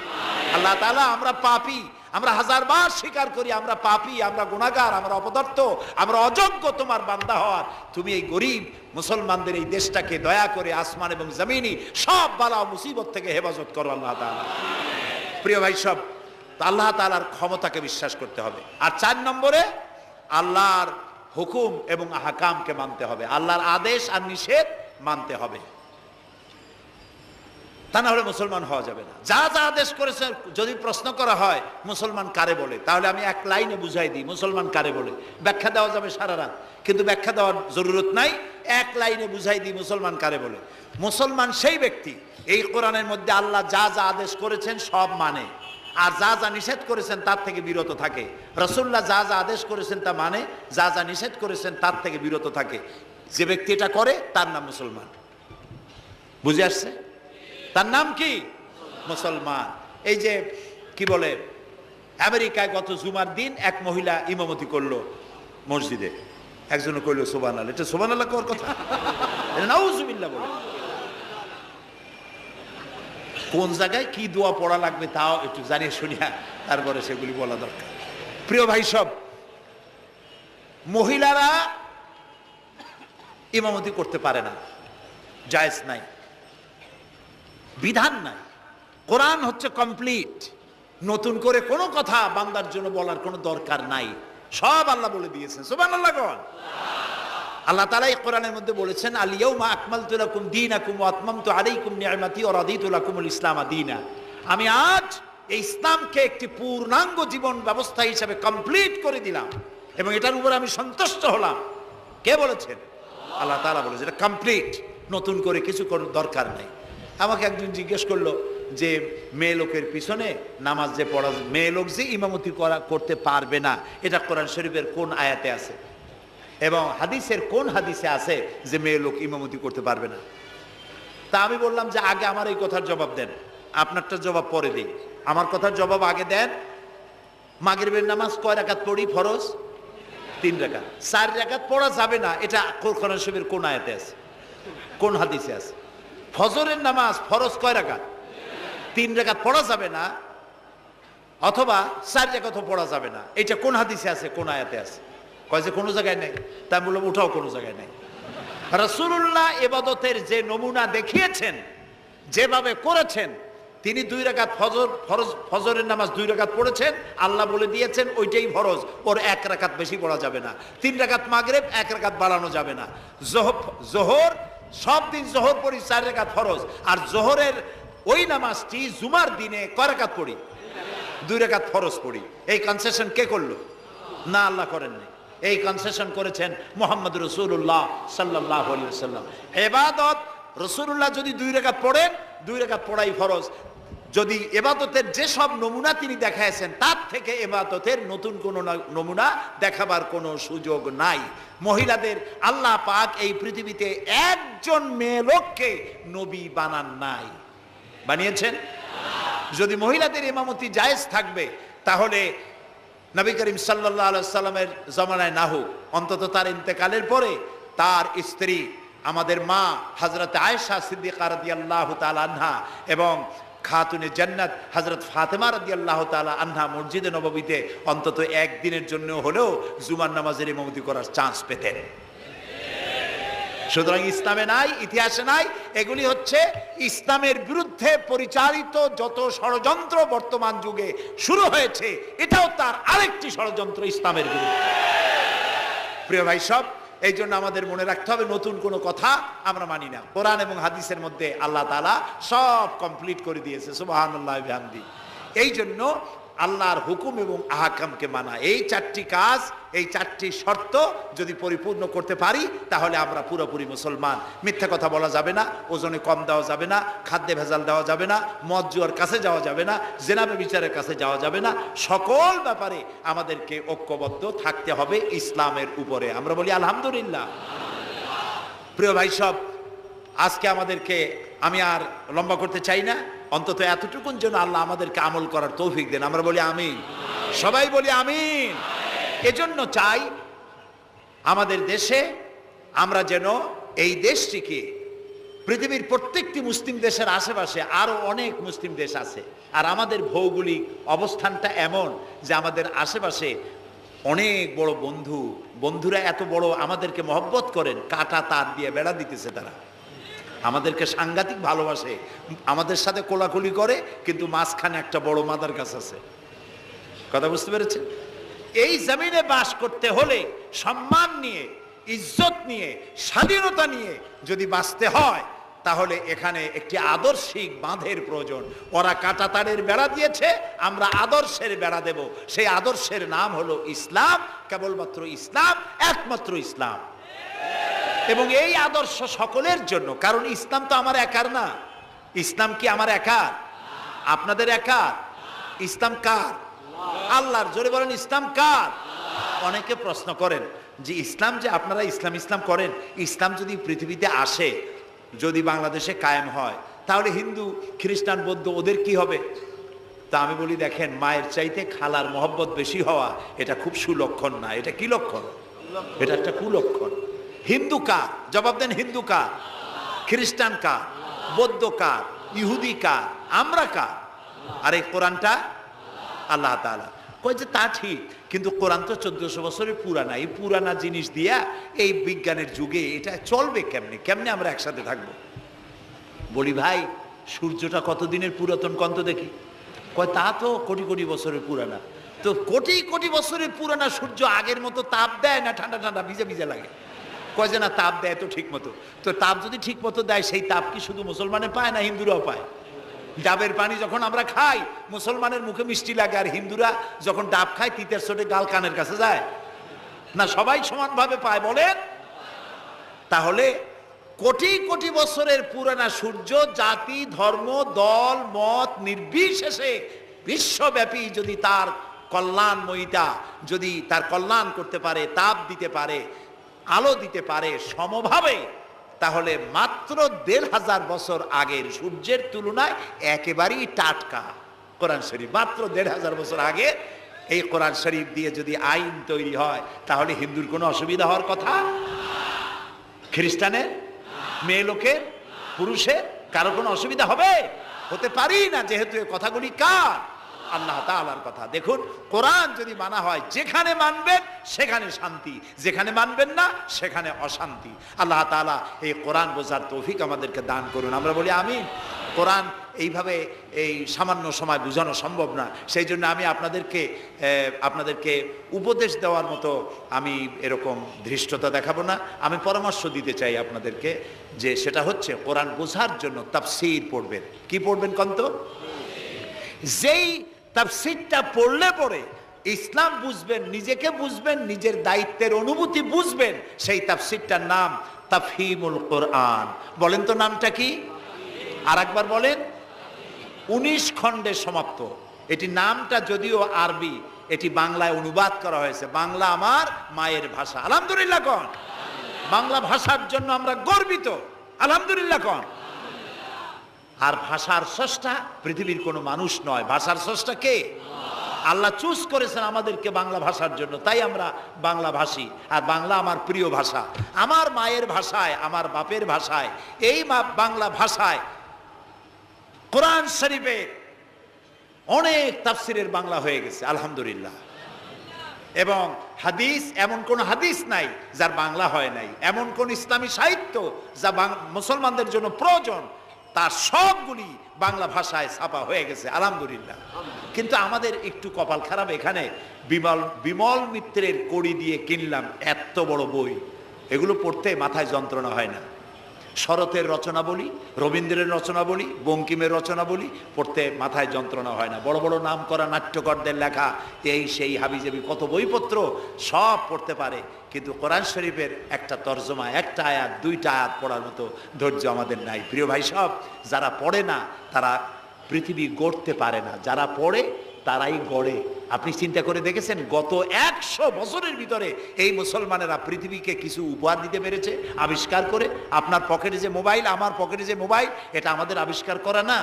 আল্লাহ তাআলা, আমরা পাপী, আমরা 1000 বার স্বীকার করি আমরা পাপী, আমরা গুনাহগার, আমরা অপদার্থ, আমরা অযোগ্য তোমার বান্দা হওয়ার। তুমি এই গরিব মুসলমানদের এই দেশটাকে দয়া করে আসমান এবং জমিনি সব বালা ও মুসিবত থেকে হেফাজত করো আল্লাহ তাআলা। প্রিয় ভাই সব, আল্লাহ তাআলার ক্ষমতাকে বিশ্বাস করতে হবে। আর 4 নম্বরে আল্লাহর হুকুম এবং আহকামকে মানতে হবে। আল্লাহর আদেশ আর নিষেধ মানতে হবে, তা না হলে মুসলমান হওয়া যাবে না। যা যা আদেশ করেছে, যদি প্রশ্ন করা হয় মুসলমান কারে বলে, তাহলে আমি 1 লাইনে বুঝাই দিই মুসলমান কারে বলে। ব্যাখ্যা দেওয়া যাবে সারা রাত, কিন্তু ব্যাখ্যা দেওয়ার জরুরত নাই। 1 লাইনে বুঝাই দিই মুসলমান কারে বলে। মুসলমান সেই ব্যক্তি এই কোরআনের মধ্যে আল্লাহ যা যা আদেশ করেছেন সব মানে, আর যা যা নিষেধ করেছেন তার থেকে বিরত থাকে। রাসূলুল্লাহ যা যা আদেশ করেছেন তা মানে, যা যা নিষেধ করেছেন তার থেকে বিরত থাকে। যে ব্যক্তি এটা করে তার নাম মুসলমান। বুঝে আসছে? তার নাম কি? মুসলমান। এই যে কি বলে, আমেরিকায় গত জুমার দিন এক মহিলা ইমামতি করলো মসজিদে। একজন কইল সুবহানাল্লাহ। এটা সুবহানাল্লাহ কওয়ার কথা? নাউজুবিল্লাহ বলে। কোন জায়গায় কি দোয়া পড়া লাগবে তাও একটু জানিয়ে শুনিয়া তারপরে সেগুলি বলা দরকার। প্রিয় ভাই সব, মহিলারা ইমামতি করতে পারে না, জায়েজ নাই, বিধান নাই। কোরআন হচ্ছে কমপ্লিট। নতুন করে কোনো কথা বান্দার জন্য বলার কোনো দরকার নাই, সব আল্লাহ বলে দিয়েছেন। সুবহানাল্লাহ কোন আল্লাহ তাআলা এই কোরআনের মধ্যে বলেছেন, আল ইয়াউমা আকমালতু লাকুম দীনাকুম ওয়া আতমামতু আলাইকুম নি'মাতি ওয়া রাদিতু লাকুমুল ইসলাম দীনা। আমি আজ এই ইসলামকে একটি পূর্ণাঙ্গ জীবন ব্যবস্থা হিসেবে কমপ্লিট করে দিলাম এবং এটার উপর আমি সন্তুষ্ট হলাম। কে বলেছেন? আল্লাহ তাআলা বলেছেন এটা কমপ্লিট, নতুন করে কিছু দরকার নাই। আমাকে একজন জিজ্ঞেস করলো যে মেয়ে লোকের পিছনে নামাজ যে পড়া, মেয়ে লোক যে ইমামতি করতে পারবে না, এটা কোরআন শরীফের কোন আয়াতে আছে এবং হাদিসের কোন হাদিসে আছে যে মেয়ে লোক ইমামতি করতে পারবে না? তা আমি বললাম যে আগে আমার এই কথার জবাব দেন, আপনারটা জবাব পরে দিই। আমার কথার জবাব আগে দেন। মাগরিবের নামাজ কয় রাকাত পড়ি? ফরজ 3 রাকাত। 4 রাকাত পড়া যাবে না, এটা কোরআন শরীফের কোন আয়াতে আছে, কোন হাদিসে আছে? ফজরের নামাজ ফরজ কয় রাকাত? 3 রাকাত পড়া যাবে না, অথবা 4 রাকাতও পড়া যাবে না, এটা কোন হাদিসে আছে, কোন আয়াতে আছে? কয় যে কোনো জায়গায় নেই। তা আমি বললাম ওটাও কোনো জায়গায় নেই। রাসূলুল্লাহ ইবাদতের যে নমুনা দেখিয়েছেন, যেভাবে করেছেন, তিনি 2 রাকাত ফজরের নামাজ 2 রাকাত পড়েছেন, আল্লাহ বলে দিয়েছেন ওইটাই ফরজ, ওর 1 রাকাত বেশি পড়া যাবে না। 3 রাকাত মাগরিব, 1 রাকাত বাড়ানো যাবে না। জোহর সব দিন জোহর পড়ি 4 রাকাত ফরজ, আর জোহরের ওই নামাজটি জুমার দিনে কয় রাকাত পড়ি? 2 রাকাত ফরজ পড়ি। এই কনসেশন কে করলো? না, আল্লাহ করেননি। এই কনসেশন করেছেন মুহাম্মদ রাসূলুল্লাহ সাল্লাল্লাহু আলাইহি ওয়াসাল্লাম। ইবাদত রাসূলুল্লাহ যদি 2 রাকাত পড়েন, 2 রাকাত পড়াই ফরজ। যদি ইবাদতের যে সব নমুনা তিনি দেখাইছেন তার থেকে ইবাদতের নতুন কোন নমুনা দেখাবার কোনো সুযোগ নাই। মহিলাদের আল্লাহ পাক এই পৃথিবীতে একজন মেয়ে লোককে নবী বানান নাই। বানিয়েছেন? যদি মহিলাদের ইমামতি জায়েজ থাকবে, তাহলে নবী করিম সাল্লাল্লাহু আলাইহি সাল্লামের জামানায় না হোক, অন্তত তার ইন্তেকালের পরে তার স্ত্রী আমাদের মা হযরত আয়েশা সিদ্দিকা রাদিয়াল্লাহু তাআলা আনহা এবং খাতুনে জান্নাত হযরত ফাতেমা রাদিয়াল্লাহু তাআলা আনহা মসজিদে নববীতে অন্তত একদিনের জন্য হলেও জুমার নামাজের ইমামতি করার চান্স পেতেন। সুতরাং ইসলামে নাই, ইতিহাসে নাই। এগুলি হচ্ছে ইসলামের বিরুদ্ধে পরিচালিত যত ষড়যন্ত্র বর্তমান যুগে শুরু হয়েছে, এটাও তার আরেকটি ষড়যন্ত্র ইসলামের বিরুদ্ধে। প্রিয় ভাই সব, এই জন্য আমাদের মনে রাখতে হবে নতুন কোনো কথা আমরা মানি না। কোরআন এবং হাদিসের মধ্যে আল্লাহ তাআলা সব কমপ্লিট করে দিয়েছে। সুবহানাল্লাহ ওয়া বিহামদি। এই জন্য আল্লাহর হুকুম এবং আহকামকে মানা, এই 4টি কাজ, এই 4টি শর্ত যদি পরিপূর্ণ করতে পারি তাহলে আমরা পুরোপুরি মুসলমান। মিথ্যা কথা বলা যাবে না, ওজনে কম দেওয়া যাবে না, খাদ্যে ভেজাল দেওয়া যাবে না, মদ জুয়ার কাছে যাওয়া যাবে না, জেনা ব্যভিচারের কাছে যাওয়া যাবে না। সকল ব্যাপারে আমাদেরকে ঐক্যবদ্ধ থাকতে হবে ইসলামের উপরে। আমরা বলি আলহামদুলিল্লাহ। প্রিয় ভাই সব, আজকে আমাদেরকে, আমি আর লম্বা করতে চাই না, অন্তত এতটুকুন যেন আল্লাহ আমাদেরকে আমল করার তৌফিক দেন। আমরা বলি আমিন, সবাই বলি আমিন। এজন্য চাই আমাদের দেশে আমরা যেন এই দেশটিকে, পৃথিবীর প্রত্যেকটি মুসলিম দেশের আশেপাশে আরো অনেক মুসলিম দেশ আছে, আর আমাদের ভৌগোলিক অবস্থানটা এমন যে আমাদের আশেপাশে অনেক বড় বন্ধুরা এত বড় আমাদেরকে মহব্বত করেন, কাটা তার দিয়ে বেড়া দিতেছে। তারা আমাদেরকে সাংঘাতিক ভালোবাসে, আমাদের সাথে কোলাকুলি করে, কিন্তু মাঝখানে একটা বড় মাদার গাছ আছে। কথা বুঝতে পেরেছেন? এই জমিনে বাস করতে হলে সম্মান নিয়ে, ইজ্জত নিয়ে, স্বাধীনতা নিয়ে যদি বাঁচতে হয়, তাহলে এখানে একটি আদর্শিক বাঁধের প্রয়োজন। ওরা কাঁটা তারের বেড়া দিয়েছে, আমরা আদর্শের বেড়া দেব। সেই আদর্শের নাম হলো ইসলাম, কেবলমাত্র ইসলাম, একমাত্র ইসলাম। এবং এই আদর্শ সকলের জন্য, কারণ ইসলাম তো আমার একার না। ইসলাম কি আমার একার? আপনাদের একার? ইসলাম কার? আল্লাহর। জোরে বলেন ইসলাম কার? অনেকে প্রশ্ন করেন যে ইসলাম যে আপনারা ইসলাম ইসলাম করেন, ইসলাম যদি পৃথিবীতে আসে, যদি বাংলাদেশে কায়েম হয়, তাহলে হিন্দু খ্রিস্টান বৌদ্ধ ওদের কি হবে? তা আমি বলি দেখেন, মায়ের চাইতে খালার মহব্বত বেশি হওয়া এটা খুব সুলক্ষণ না। এটা কি লক্ষণ? এটা একটা কুলক্ষণ। হিন্দু কার? জবাব দেন। হিন্দু কার? খ্রিস্টান কার? বৌদ্ধ কার? ইহুদি কার? আমরা কার? আর এই কোরআনটা আল্লাহ তাআলা। কই যে তা ঠিক, কিন্তু কোরআন তো 1400 বছরের পুরানা। এই পুরানা জিনিস দিয়া এই বিজ্ঞানের যুগে এটা চলবে কেমনে? কেমনে আমরা একসাথে থাকবো? বলি ভাই, সূর্যটা কতদিনের পুরাতন কন্ত দেখি? কয় তা তো কোটি কোটি বছরের পুরানা। তো কোটি কোটি বছরের পুরানা সূর্য আগের মতো তাপ দেয় না ঠান্ডা ঠান্ডা ভিজে ভিজে লাগে? কয় যে না, তাপ দেয় তো ঠিক মতো। তো তাপ যদি ঠিক মতো দেয়, সেই তাপ কি শুধু মুসলমানে পায় না হিন্দুরাও পায়? ডাবের পানি যখন আমরা খাই, মুসলমানের মুখে মিষ্টি লাগে, আর হিন্দুরা যখন ডাব খায় তিতের চোটে গাল কানের কাছে যায় না? সবাই সমানভাবে পায় বলেন? তাহলে কোটি কোটি বছরের পুরানা সূর্য জাতি ধর্ম দল মত নির্বিশেষে বিশ্বব্যাপী যদি তার কল্যাণময়িতা, যদি তার কল্যাণ করতে পারে, তাপ দিতে পারে, আলো দিতে পারে সমভাবে, তাহলে মাত্র 1500 বছর আগের সূর্যের তুলনায় একেবারেই টাটকা কোরআন শরীফ। মাত্র 1500 বছর আগে এই কোরআন শরীফ দিয়ে যদি আইন তৈরি হয়, তাহলে হিন্দুর কোনো অসুবিধা হওয়ার কথা? খ্রিস্টানের, মেয়ে লোকের, পুরুষের কারো কোনো অসুবিধা হবে? হতে পারি না, যেহেতু এই কথাগুলি কার? আল্লাহ তাআলার কথা। দেখুন, কোরআন যদি মানা হয়, যেখানে মানবেন সেখানে শান্তি, যেখানে মানবেন না সেখানে অশান্তি। আল্লাহ তাআলা এই কোরআন বোঝার তৌফিক আমাদেরকে দান করুন। আমরা বলি আমিন। কোরআন এইভাবে এই সামান্য সময় বোঝানো সম্ভব না। সেই জন্য আমি আপনাদেরকে উপদেশ দেওয়ার মতো আমি এরকম ধৃষ্টতা দেখাবো না। আমি পরামর্শ দিতে চাই আপনাদেরকে, যে সেটা হচ্ছে কোরআন বোঝার জন্য তাফসীর পড়বেন। কি পড়বেন কন্ত? যেই তাফসীরটা পড়লে পরে ইসলাম বুঝবেন, নিজেকে বুঝবেন, নিজের দায়িত্বের অনুভূতি বুঝবেন, সেই তাফসীরটার নাম তাফহিমুল কোরআন। বলেন তো নামটা কি? আর একবার বলেন। 19 খণ্ডে সমাপ্ত। এটি নামটা যদিও আরবি, এটি বাংলায় অনুবাদ করা হয়েছে। বাংলা আমার মায়ের ভাষা। আলহামদুলিল্লাহ কোন? বাংলা ভাষার জন্য আমরা গর্বিত। আলহামদুলিল্লাহ কোন? আর ভাষার স্রষ্টা পৃথিবীর কোনো মানুষ নয়। ভাষার স্রষ্টা কে? আল্লাহ চুজ করেছেন আমাদেরকে বাংলা ভাষার জন্য, তাই আমরা বাংলা ভাষী। আর বাংলা আমার প্রিয় ভাষা। আমার মায়ের ভাষায়, আমার বাপের ভাষায়, এই বাংলা ভাষায় কোরআন শরীফে অনেক তাফসিরের বাংলা হয়ে গেছে আলহামদুলিল্লাহ। এবং হাদিস, এমন কোন হাদিস নাই যার বাংলা হয় নাই। এমন কোন ইসলামী সাহিত্য যা মুসলমানদের জন্য প্রয়োজন, তার সবগুলি বাংলা ভাষায় ছাপা হয়ে গেছে আলহামদুলিল্লাহ। কিন্তু আমাদের একটু কপাল খারাপ, এখানে বিমল মিত্রের কড়ি দিয়ে কিনলাম এত বড় বই, এগুলো পড়তে মাথায় যন্ত্রণা হয় না। শরতের রচনা বলি, রবীন্দ্রের রচনা বলি, বঙ্কিমের রচনা বলি, পড়তে মাথায় যন্ত্রণা হয় না। বড় বড় নাম করা নাট্যকারদের লেখা এই সেই হাবিজাবি কত বইপত্র, সব পড়তে পারে, কিন্তু কোরআন শরীফের একটা তর্জমা, একটা আয়াত, 2টা আয়াত পড়ার মতো ধৈর্য আমাদের নাই। প্রিয় ভাই সব, যারা পড়ে না তারা পৃথিবী গড়তে পারে না, যারা পড়ে তারাই গড়ে। আপনি চিন্তা করে দেখেছেন, গত 100 বছরের ভিতরে এই মুসলমানেরা পৃথিবীকে কিছু উপহার দিতে পেরেছে আবিষ্কার করে। আপনার পকেটে যে মোবাইল, আমার পকেটে যে মোবাইল, এটা আমাদের আবিষ্কার করা না?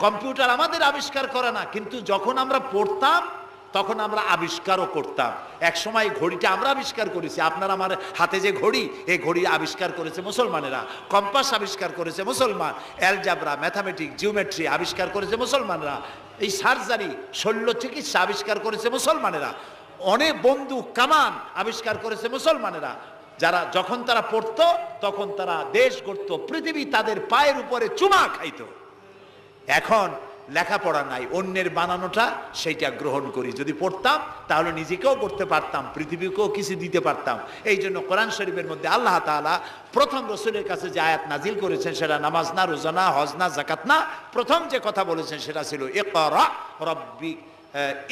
কম্পিউটার আমাদের আবিষ্কার করা না? কিন্তু যখন আমরা পড়তাম তখন আমরা আবিষ্কারও করতাম। এক সময় ঘড়িটা আমরা আবিষ্কার করেছি। আপনার আমার হাতে যে ঘড়ি, এই ঘড়ি আবিষ্কার করেছে মুসলমানেরা। কম্পাস আবিষ্কার করেছে মুসলমান। অ্যালজাবরা, ম্যাথামেটিক্স, জিওমেট্রি আবিষ্কার করেছে মুসলমানেরা। এই সার্জারি, শল্য চিকিৎসা আবিষ্কার করেছে মুসলমানেরা। অনেক বন্দুক, কামান আবিষ্কার করেছে মুসলমানেরা। যারা যখন তারা পড়তো তখন তারা দেশ গড়ত, পৃথিবী তাদের পায়ের উপরে চুমা খাইতো। এখন লেখাপড়া নাই, অন্যের বানানোটা সেইটা গ্রহণ করি। যদি পড়তাম তাহলে নিজেকেও করতে পারতাম, পৃথিবীকেও কিছু দিতে পারতাম। এই জন্য কোরআন শরীফের মধ্যে আল্লাহ তাআলা প্রথম রসুলের কাছে যে আয়াত নাজিল করেছেন, সেটা নামাজ না, রোজা না, হজ না, যাকাত না। প্রথম যে কথা বলেছেন সেটা ছিল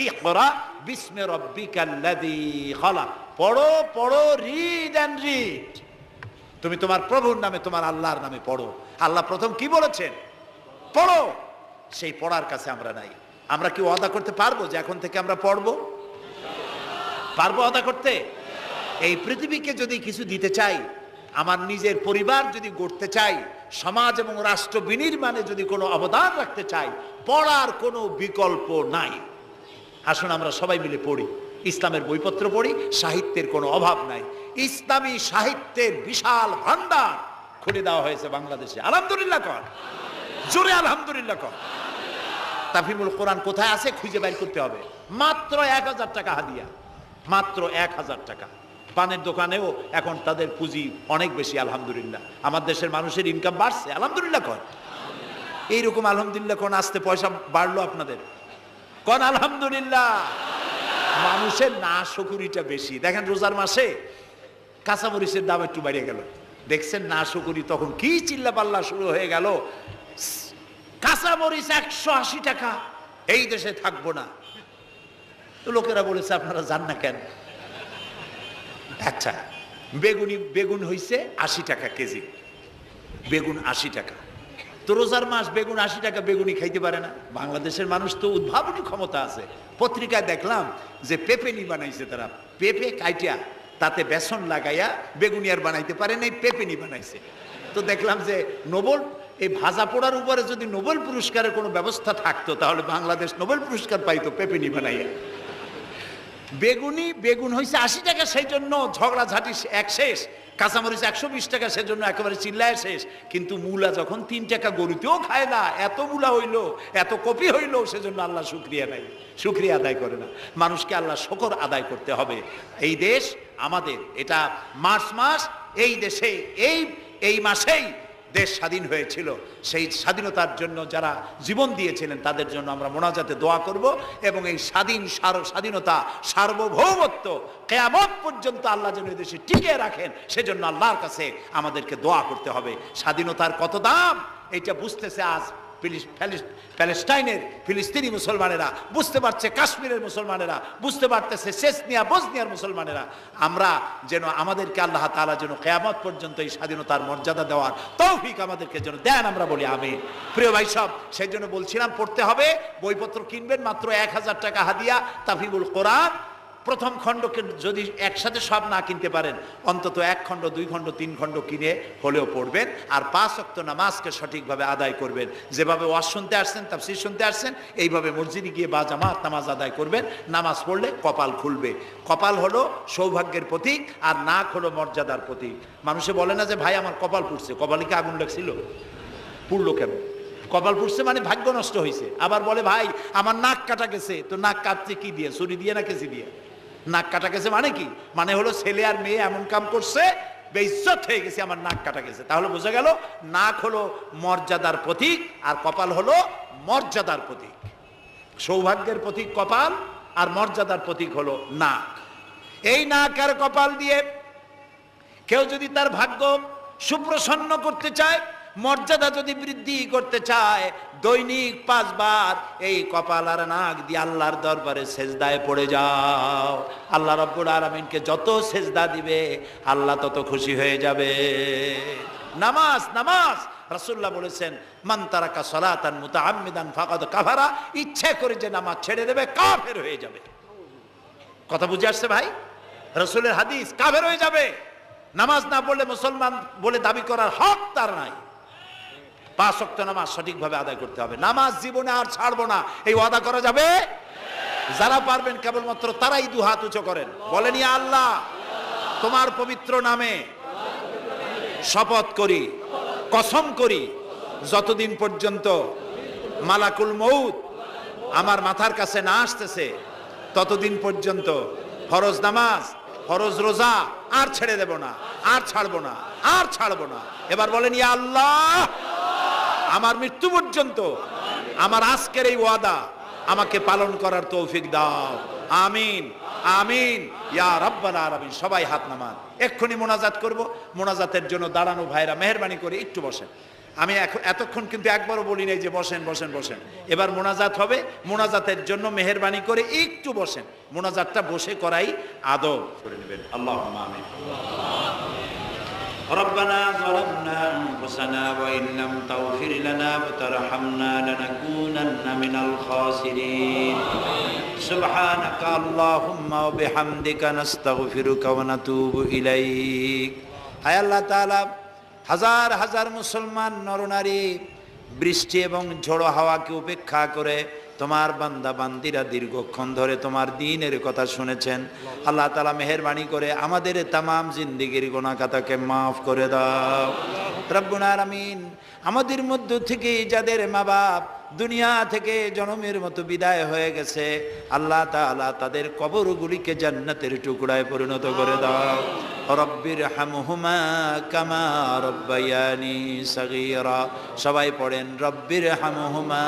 ইকরা বিসমি রাব্বিকাল্লাযী খালাক। পড়ো পড়ো, রিড অ্যান্ড রিড। তুমি তোমার প্রভুর নামে, তোমার আল্লাহর নামে পড়ো। আল্লাহ প্রথম কি বলেছেন? পড়ো। সেই পড়ার কাছে আমরা নাই। আমরা কি ওয়াদা করতে পারবো যে এখন থেকে আমরা পড়বো? পারবো ওয়াদা করতে? এই পৃথিবীকে যদি কিছু দিতে চাই, আমার নিজের পরিবার যদি গড়তে চাই, সমাজ এবং রাষ্ট্র বিনির্মাণে যদি কোনো অবদান রাখতে চাই, পড়ার কোনো বিকল্প নাই। আসুন আমরা সবাই মিলে পড়ি, ইসলামের বইপত্র পড়ি, সাহিত্যের কোনো অভাব নাই। ইসলামী সাহিত্যের বিশাল ভান্ডার খুলে দেওয়া হয়েছে বাংলাদেশে। আলহামদুলিল্লাহ কর, জোরে আলহামদুলিল্লাহ কর। তাফহিমুল কোরআন কোথায় আছে খুঁজে বের করতে হবে। মাত্র 1000 টাকা হাদিয়া, মাত্র 1000 টাকা। পানের দোকানেও এখন তাদের পুঁজি অনেক বেশি, আলহামদুলিল্লাহ। আমার দেশের মানুষের ইনকাম বাড়ছে, আলহামদুলিল্লাহ কর। এইরকম আলহামদুলিল্লাহ কোন আসতে পয়সা বাড়লো আপনাদের? কোন আলহামদুলিল্লাহ। মানুষের না শুকুরিটা বেশি। দেখেন রোজার মাসে কাঁচামরিচের দাম একটু বেড়ে গেল, দেখছেন না শুকুরি, তখন কি চিল্লা পাল্লা শুরু হয়ে গেল। কাঁচামরিচ 180 টাকা, এই দেশে থাকবো না। তো লোকেরা বলেছে আপনারা যান না কেন? আচ্ছা, বেগুন হইছে 80 টাকা কেজি, বেগুন 80 টাকা। তো রোজার মাস বেগুন 80 টাকা, বেগুনি খাইতে পারে না। বাংলাদেশের মানুষ তো উদ্ভাবনী ক্ষমতা আছে। পত্রিকায় দেখলাম যে পেঁপেনি বানাইছে তারা, পেঁপে কাইটিয়া তাতে বেসন লাগাইয়া বেগুনি আর বানাইতে পারে নাই, পেঁপেনি বানাইছে। তো দেখলাম যে নোবেল, এই ভাজা পোড়ার উপরে যদি নোবেল পুরস্কারের কোনো ব্যবস্থা থাকতো তাহলে বাংলাদেশ নোবেল পুরস্কার পাইতো পেঁপেনি বানাইয়া। বেগুন হয়েছে 80 টাকা, সেই জন্য ঝগড়াঝাটি এক শেষ। কাঁচামরিচ 120 টাকা, সেজন্য একেবারে চিল্লায় শেষ। কিন্তু মূলা যখন 3 টাকা, গরুতেও খায় না, এত মূলা হইলো, এত কপি হইলো, সেজন্য আল্লাহ শুকরিয়া নাই, শুকরিয়া আদায় করে না। মানুষকে আল্লাহ শুকর আদায় করতে হবে। এই দেশ আমাদের, এটা মার্চ মাস, এই দেশে এই মাসেই দেশ স্বাধীন হয়েছিল। সেই স্বাধীনতার জন্য যারা জীবন দিয়েছিলেন তাদের জন্য আমরা মোনাজাতে দোয়া করব, এবং এই স্বাধীনতা, সার্বভৌমত্ব কিয়ামত পর্যন্ত আল্লাহ যেন এই দেশে টিকিয়ে রাখেন, সেজন্য আল্লাহর কাছে আমাদেরকে দোয়া করতে হবে। স্বাধীনতার কত দাম এটা বুঝতেছে আজ প্যালেস্টাইনের ফিলিস্তিনি মুসলমানেরা, বুঝতে পারছে কাশ্মীরের মুসলমানেরা, বুঝতে পারতেছে চেচনিয়া বসনিয়ার মুসলমানেরা। আমরা যেন, আমাদেরকে আল্লাহ তাআলা যেন কিয়ামত পর্যন্ত এই স্বাধীনতার মর্যাদা দেওয়ার তৌফিক আমাদেরকে যেন দেন, আমরা বলি আমিন। প্রিয় ভাই সব, সেই জন্য বলছিলাম পড়তে হবে, বইপত্র কিনবেন, মাত্র 1000 টাকা হাদিয়া। তাফহিমুল কোরআন প্রথম খণ্ডকে যদি একসাথে সব না কিনতে পারেন, অন্তত 1 খণ্ড 2 খণ্ড 3 খণ্ড কিনে হলেও পড়বেন। আর 5 ওয়াক্ত নামাজকে সঠিকভাবে আদায় করবেন। যেভাবে ওয়াজ শুনতে আসছেন, তাফসীর শুনতে আসছেন, এইভাবে মসজিদে গিয়ে বা জামাত নামাজ আদায় করবেন। নামাজ পড়লে কপাল খুলবে। কপাল হলো সৌভাগ্যের প্রতীক, আর নাক হলো মর্যাদার প্রতীক। মানুষে বলে না যে ভাই আমার কপাল পুড়ছে, কপালে কি আগুন লাগছিল? পুড়লো কেন? কপাল পুড়ছে মানে ভাগ্য নষ্ট হয়েছে। আবার বলে ভাই আমার নাক কাটা গেছে, তো নাক কাটছে কি দিয়ে? ছুরি দিয়ে না কেচি দিয়ে? নাক কাটা গেছে মানে কি? মানে হলো ছেলে আর মেয়ে এমন কাম করছে, বেইজ্জত হয়ে গেছে, আমার নাক কাটা গেছে। তাহলে বোঝা গেল নাক হলো মর্যাদার প্রতীক, আর কপাল হলো মর্যাদার প্রতীক। সৌভাগ্যের প্রতীক কপাল, আর মর্যাদার প্রতীক হলো নাক। এই নাক আর কপাল দিয়ে কেউ যদি তার ভাগ্য সুপ্রসন্ন করতে চায়, মর্যাদা যদি বৃদ্ধি করতে চায়, দৈনিক 5 বার এই কপাল আর নাক দিয়ে আল্লাহর দরবারে সেজদায় পড়ে যাও। আল্লাহ রাব্বুল আলামিনকে যত সেজদা দিবে আল্লাহ তত খুশি হয়ে যাবে। নামাজ, নামাজ রাসূলুল্লাহ বলেছেন, মান তারাকা সালাতান মুতাআম্মিদান ফাকাদ কাফারা, ইচ্ছা করে যে নামাজ ছেড়ে দেবে কাফের হয়ে যাবে। কথা বুঝে আসছে ভাই? রাসূলের হাদিস, কাফের হয়ে যাবে। নামাজ না পড়লে মুসলমান বলে দাবি করার হক তার নাই। 5 ওয়াক্ত নামাজ সঠিকভাবে আদায় করতে হবে। নামাজ জীবনে আর ছাড়বো না, এই ওয়াদা করা যাবে? যারা পারবেন কেবলমাত্র তারাই 2 হাত উঁচু করেন, বলেন ইয়া আল্লাহ তোমার পবিত্র নামে শপথ করি, কসম করি, যতদিন পর্যন্ত মালাকুল মউত আমার মাথার কাছে না আসতেছে ততদিন পর্যন্ত ফরজ নামাজ, ফরজ রোজা আর ছেড়ে দেব না, আর ছাড়বো না, আর ছাড়বো না। এবার বলেন ইয়া আল্লাহ আমার মৃত্যু পর্যন্ত আমার আজকের এই ওয়াদা আমাকে পালন করার তৌফিক দাও। আমিন, আমিন ইয়া রাব্বাল আলামিন। সবাই হাত নামান, এক্ষুনি মোনাজাত করব। মোনাজাতের জন্য দাঁড়ানো ভাইরা মেহেরবানি করে একটু বসেন। আমি এতক্ষণ কিন্তু একবারও বলি নাই যে বসেন বসেন বসেন। এবার মোনাজাত হবে, মোনাজাতের জন্য মেহেরবানি করে একটু বসেন। মোনাজাতটা বসে করাই আদব করে নেবেন। আল্লাহুম্মা আমিন। ربنا ظلمنا أنفسنا وإن لم تغفر لنا وترحمنا لنكونن من الخاسرين سبحانك اللهم وبحمدك نستغفرك ونتوب إليك হায় আল্লাহ তাআলা হাজার হাজার মুসলমান নরনারী বৃষ্টি এবং ঝড়ো হাওয়াকে উপেক্ষা করে তোমার বান্দা বান্দিরা দীর্ঘক্ষণ ধরে তোমার দ্বীনের কথা শুনেছেন। আল্লাহ তাআলা মেহেরবানি করে আমাদের তামাম জিন্দেগির গুনাহ খাতাকে মাফ করে দাও রব্বুল আলামিন। আমাদের মধ্য থেকে যাদের মা বাপ দুনিয়া থেকে জনমের মতো বিদায় হয়ে গেছে, আল্লাহ তাআলা তাদের কবরগুলিকে জান্নাতের টুকরায় পরিণত করে দাও। রব্বির হামহুমা কামা রব্বায়ানি সগীরা। সবাই পড়েন রব্বির হামহুমা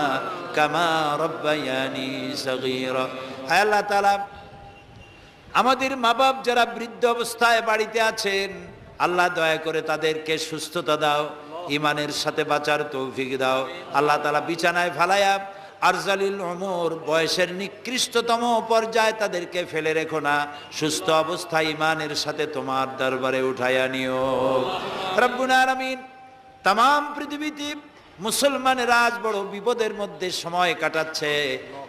কামা রব্বায়ানি সগীরা। হে আল্লাহ তাআলা, আমাদের মা বাপ যারা বৃদ্ধ অবস্থায় বাড়িতে আছেন, আল্লাহ দয়া করে তাদেরকে সুস্থতা দাও, ইমানের সাথে বাঁচার তৌফিক দাও। আল্লাহ তাআলা বিছানায় ফালায়া আরজালিল উমর বয়সের নিকৃষ্টতম পর্যায়ে তাদেরকে ফেলে রেখো না, সুস্থ অবস্থায় ইমানের সাথে তোমার দরবারে উঠাইয়া নিও রব্বুল আলামিন। তাম পৃথিবীতে মুসলমানেরা আজ বড় বিপদের মধ্যে সময় কাটাচ্ছে।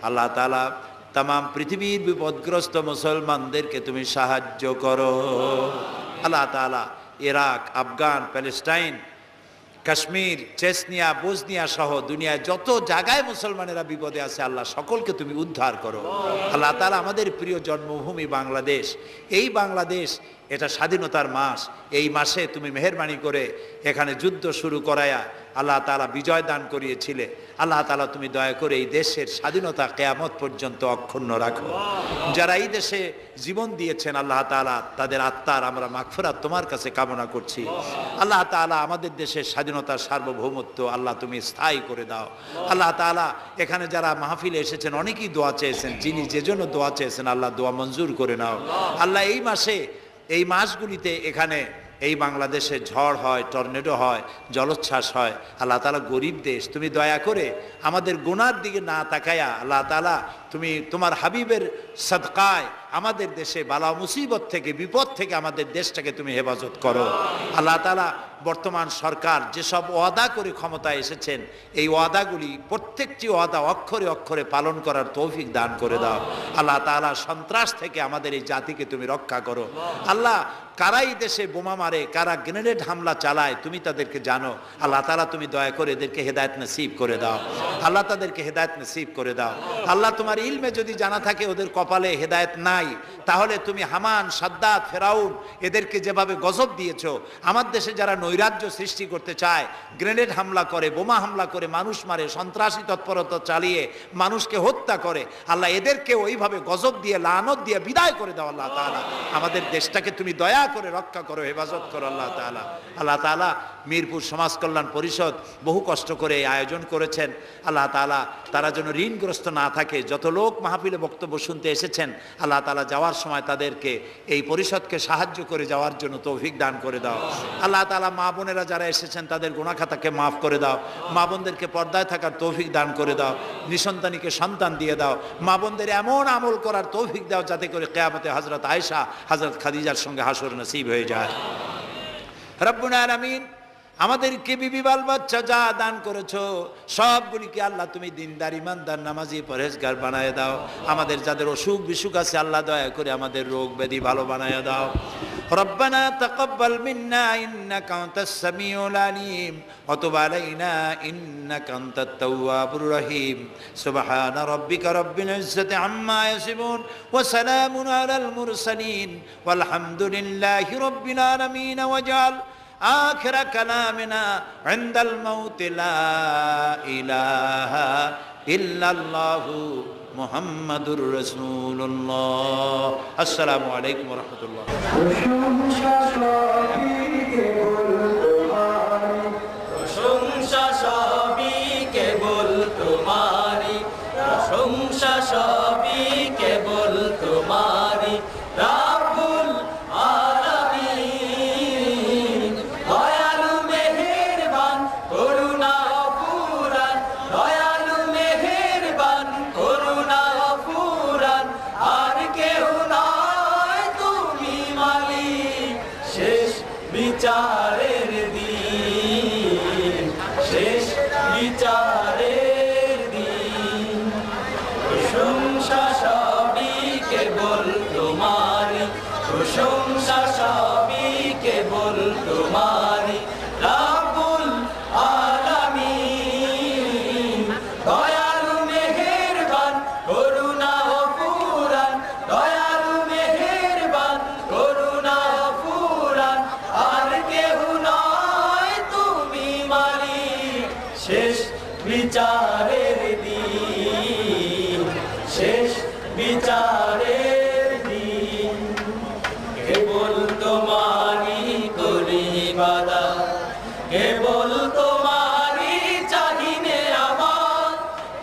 আল্লাহ তাআলা তাম পৃথিবীর বিপদগ্রস্ত মুসলমানদেরকে তুমি সাহায্য করো। আল্লাহ তাআলা Iraq, Afghan, Palestine, Kashmir, Chechnya, Bosnia সহ দুনিয়ায় যত জায়গায় মুসলমানেরা বিপদে আছে, আল্লাহ সকলকে তুমি উদ্ধার করো। আল্লাহ তাআলা আমাদের প্রিয় জন্মভূমি বাংলাদেশ, এই বাংলাদেশ এটা স্বাধীনতার মাস, এই মাসে তুমি মেহেরবানি করে এখানে যুদ্ধ শুরু করায়া আল্লাহ তাআলা বিজয় দান করিয়েছিলে। আল্লাহ তাআলা তুমি দয়া করে এই দেশের স্বাধীনতা কিয়ামত পর্যন্ত অক্ষুণ্ণ রাখো। যারা এই দেশে জীবন দিয়েছেন আল্লাহ তাআলা তাদের আত্মার আমরা মাগফিরাত তোমার কাছে কামনা করছি। আল্লাহ তাআলা আমাদের দেশের স্বাধীনতার সার্বভৌমত্ব আল্লাহ তুমি স্থায়ী করে দাও। আল্লাহ তাআলা এখানে যারা মাহফিলে এসেছেন অনেকেই দোয়া চেয়েছেন, যিনি যে জন্য দোয়া চেয়েছেন আল্লাহ দোয়া মঞ্জুর করে নাও। আল্লাহ এই মাসে, এই মাসগুলিতে এখানে এই বাংলাদেশে ঝড় হয়, টর্নেডো হয়, জলোচ্ছ্বাস হয়। আল্লাহ তাআলা গরিব দেশ, তুমি দয়া করে আমাদের গুনার দিকে না তাকায়া আল্লাহ তাআলা তুমি তোমার হাবিবের সদকায় আমাদের দেশে বালা মুসিবত থেকে, বিপদ থেকে আমাদের দেশটাকে তুমি হেফাজত করো। আল্লাহ তাআলা বর্তমান সরকার যেসব ওয়াদা করে ক্ষমতায় এসেছেন, এই ওয়াদাগুলি প্রত্যেকটি ওয়াদা অক্ষরে অক্ষরে পালন করার তৌফিক দান করে দাও। আল্লাহ তাআলা সন্ত্রাস থেকে আমাদের এই জাতিকে তুমি রক্ষা করো। আল্লাহ কারাই দেশে বোমা মারে, কারা গ্রেনেড হামলা চালায় তুমি তাদেরকে জানো। আল্লাহ তাআলা তুমি দয়া করে এদেরকে হেদায়েত নসিব করে দাও। আল্লাহ তাদেরকে হেদায়েত নসিব করে দাও। আল্লাহ তোমার ইলমে যদি জানা থাকে ওদের কপালে হেদায়েত নাই, তাহলে তুমি হামান, সাদ্দাত, ফেরাউন এদেরকে যেভাবে গজব দিয়েছো, আমার দেশে যারা নৈরাজ্য সৃষ্টি করতে চায়, গ্রেনেড হামলা করে, বোমা হামলা করে, মানুষ মারে, সন্ত্রাসী তৎপরতা চালিয়ে মানুষকে হত্যা করে, আল্লাহ এদেরকে ওইভাবে গজব দিয়ে, লানত দিয়ে বিদায় করে দাও। আল্লাহ তাআলা আমাদের দেশটাকে তুমি দয়া করে রক্ষা করো, হেফাজত করো। আল্লাহ তাআলা, আল্লাহ তাআলা মিরপুর সমাজ কল্যাণ পরিষদ বহু কষ্ট করে এই আয়োজন করেছেন। আল্লাহ তাআলা তারা যেন ঋণগ্রস্ত না থাকে। যত লোক মাহফিলে বক্তব্য শুনতে এসেছেন আল্লাহ তাআলা যাওয়ার সময় তাদেরকে এই পরিষদকে সাহায্য করে যাওয়ার জন্য তৌফিক দান করে দাও। আল্লাহ তাআলা মা বোনেরা যারা এসেছেন তাদের গুনাহ খাতাকে মাফ করে দাও। মা বোনদেরকে পর্দায় থাকার তৌফিক দান করে দাও। নিঃসন্তানীকে সন্তান দিয়ে দাও। মা বোনদের এমন আমল করার তৌফিক দাও যাতে করে কিয়ামতে হযরত আয়েশা, হযরত খাদিজার সঙ্গে হাসর নসিব হয়ে যায়। রব্বুল আলামিন আমাদেরকে বিবি বাল বাচ্চা যা দান করেছো সবগুলিকে আল্লাহ তুমি দিনদার, ইমানদার, নামাজি, পরহেজগার বানায় দাও। আমাদের যাদের অসুখ বিসুখ আছে আল্লাহ দয়া করে আমাদের রোগ ব্যাধি ভালো বানায় দাও। রব্বানা তাকাব্বাল মিন্না ইন্নাকা আনতাস সামিউল আলিম ওয়া তুব আলাইনা ইন্নাকা আনতাত তাওয়াবুর রহিম। সুবহানা রাব্বিকা রাব্বিল ইজ্জাতি আম্মা ইয়াসিফুন ওয়া সালামুন আলাল মুরসালিন ওয়াল হামদুলিল্লাহি রাব্বিল আলামিন। ওয়াজআল آخر كلامنا عند الموت لا إله إلا الله محمد رسول الله. السلام عليكم ورحمة الله. প্রশংসা সবই কেবল তোমারই রাব্বুল আলামিন। দয়ালু মেহেরবান করুণা অফুরান, দয়ালু মেহেরবান করুণা অফুরান, আর কেহ নয় তুমি মালিক শেষ বিচারের দিন, শেষ বিচারের দিন। কেবল তোমারই করি ইবাদত, কেবল তোমারই চাহিনে আমার,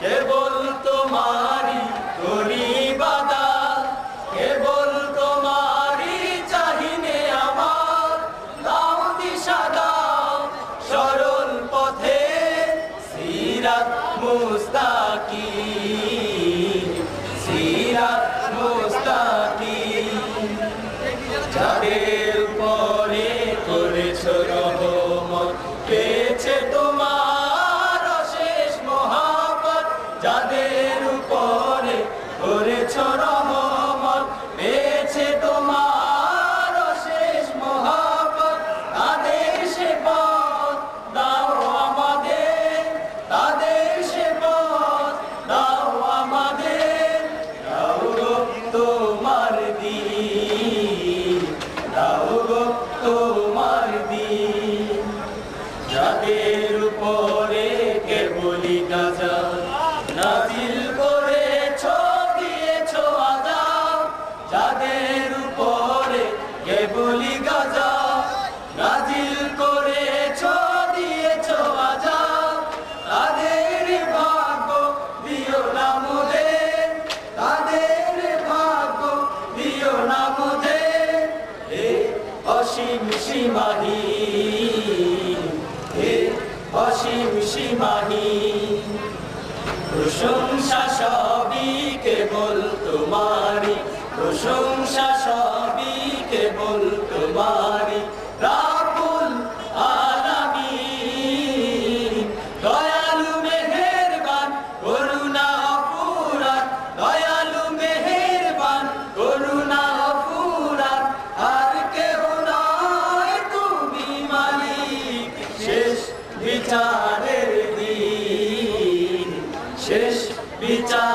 কেবল তোমারই করি ইবাদত, কেবল তোমারই চাহিনে আমার। দাও দিশা দাও সরল পথে সিরাত মুস্তাকিম, সিরাত মুস্তাকিম। যাদের উপরে করেছো রহমত পেয়েছে তোমার অশেষ মহব্বত, যাদের উপরে করেছো রহমত পেয়েছে তোমার অশেষ মহব্বত, তাদের সে পথ দাও আমাদের, তাদের সে পথ দাও আমাদের। দাও গো তোমার দিন, দাও গো তোমার দিন। যাদের উপরে কেবলি গজব নাজিল করেছো দিয়েছো আযাব, যাদের উপরে কেবলি গজব নাজিল করেছো দিয়েছো আযাব, তাদের ভাগ্য দিও না মোদের, তাদের ভাগ্য দিও না মোদের। হে অসীম সীমাহীন, হে অসীম সীমাহীন। প্রশংসা সবই কেবল তোমারই, প্রশংসা সবই কেবল তোমারই রাব্বুল আলামিন। দয়ালু মেহেরবান করুণা অফুরান, দয়ালু মেহেরবান করুণা অফুরান, আর কেহ নয় তুমি মালিক শেষ বিচারের দিন, শেষ বিচার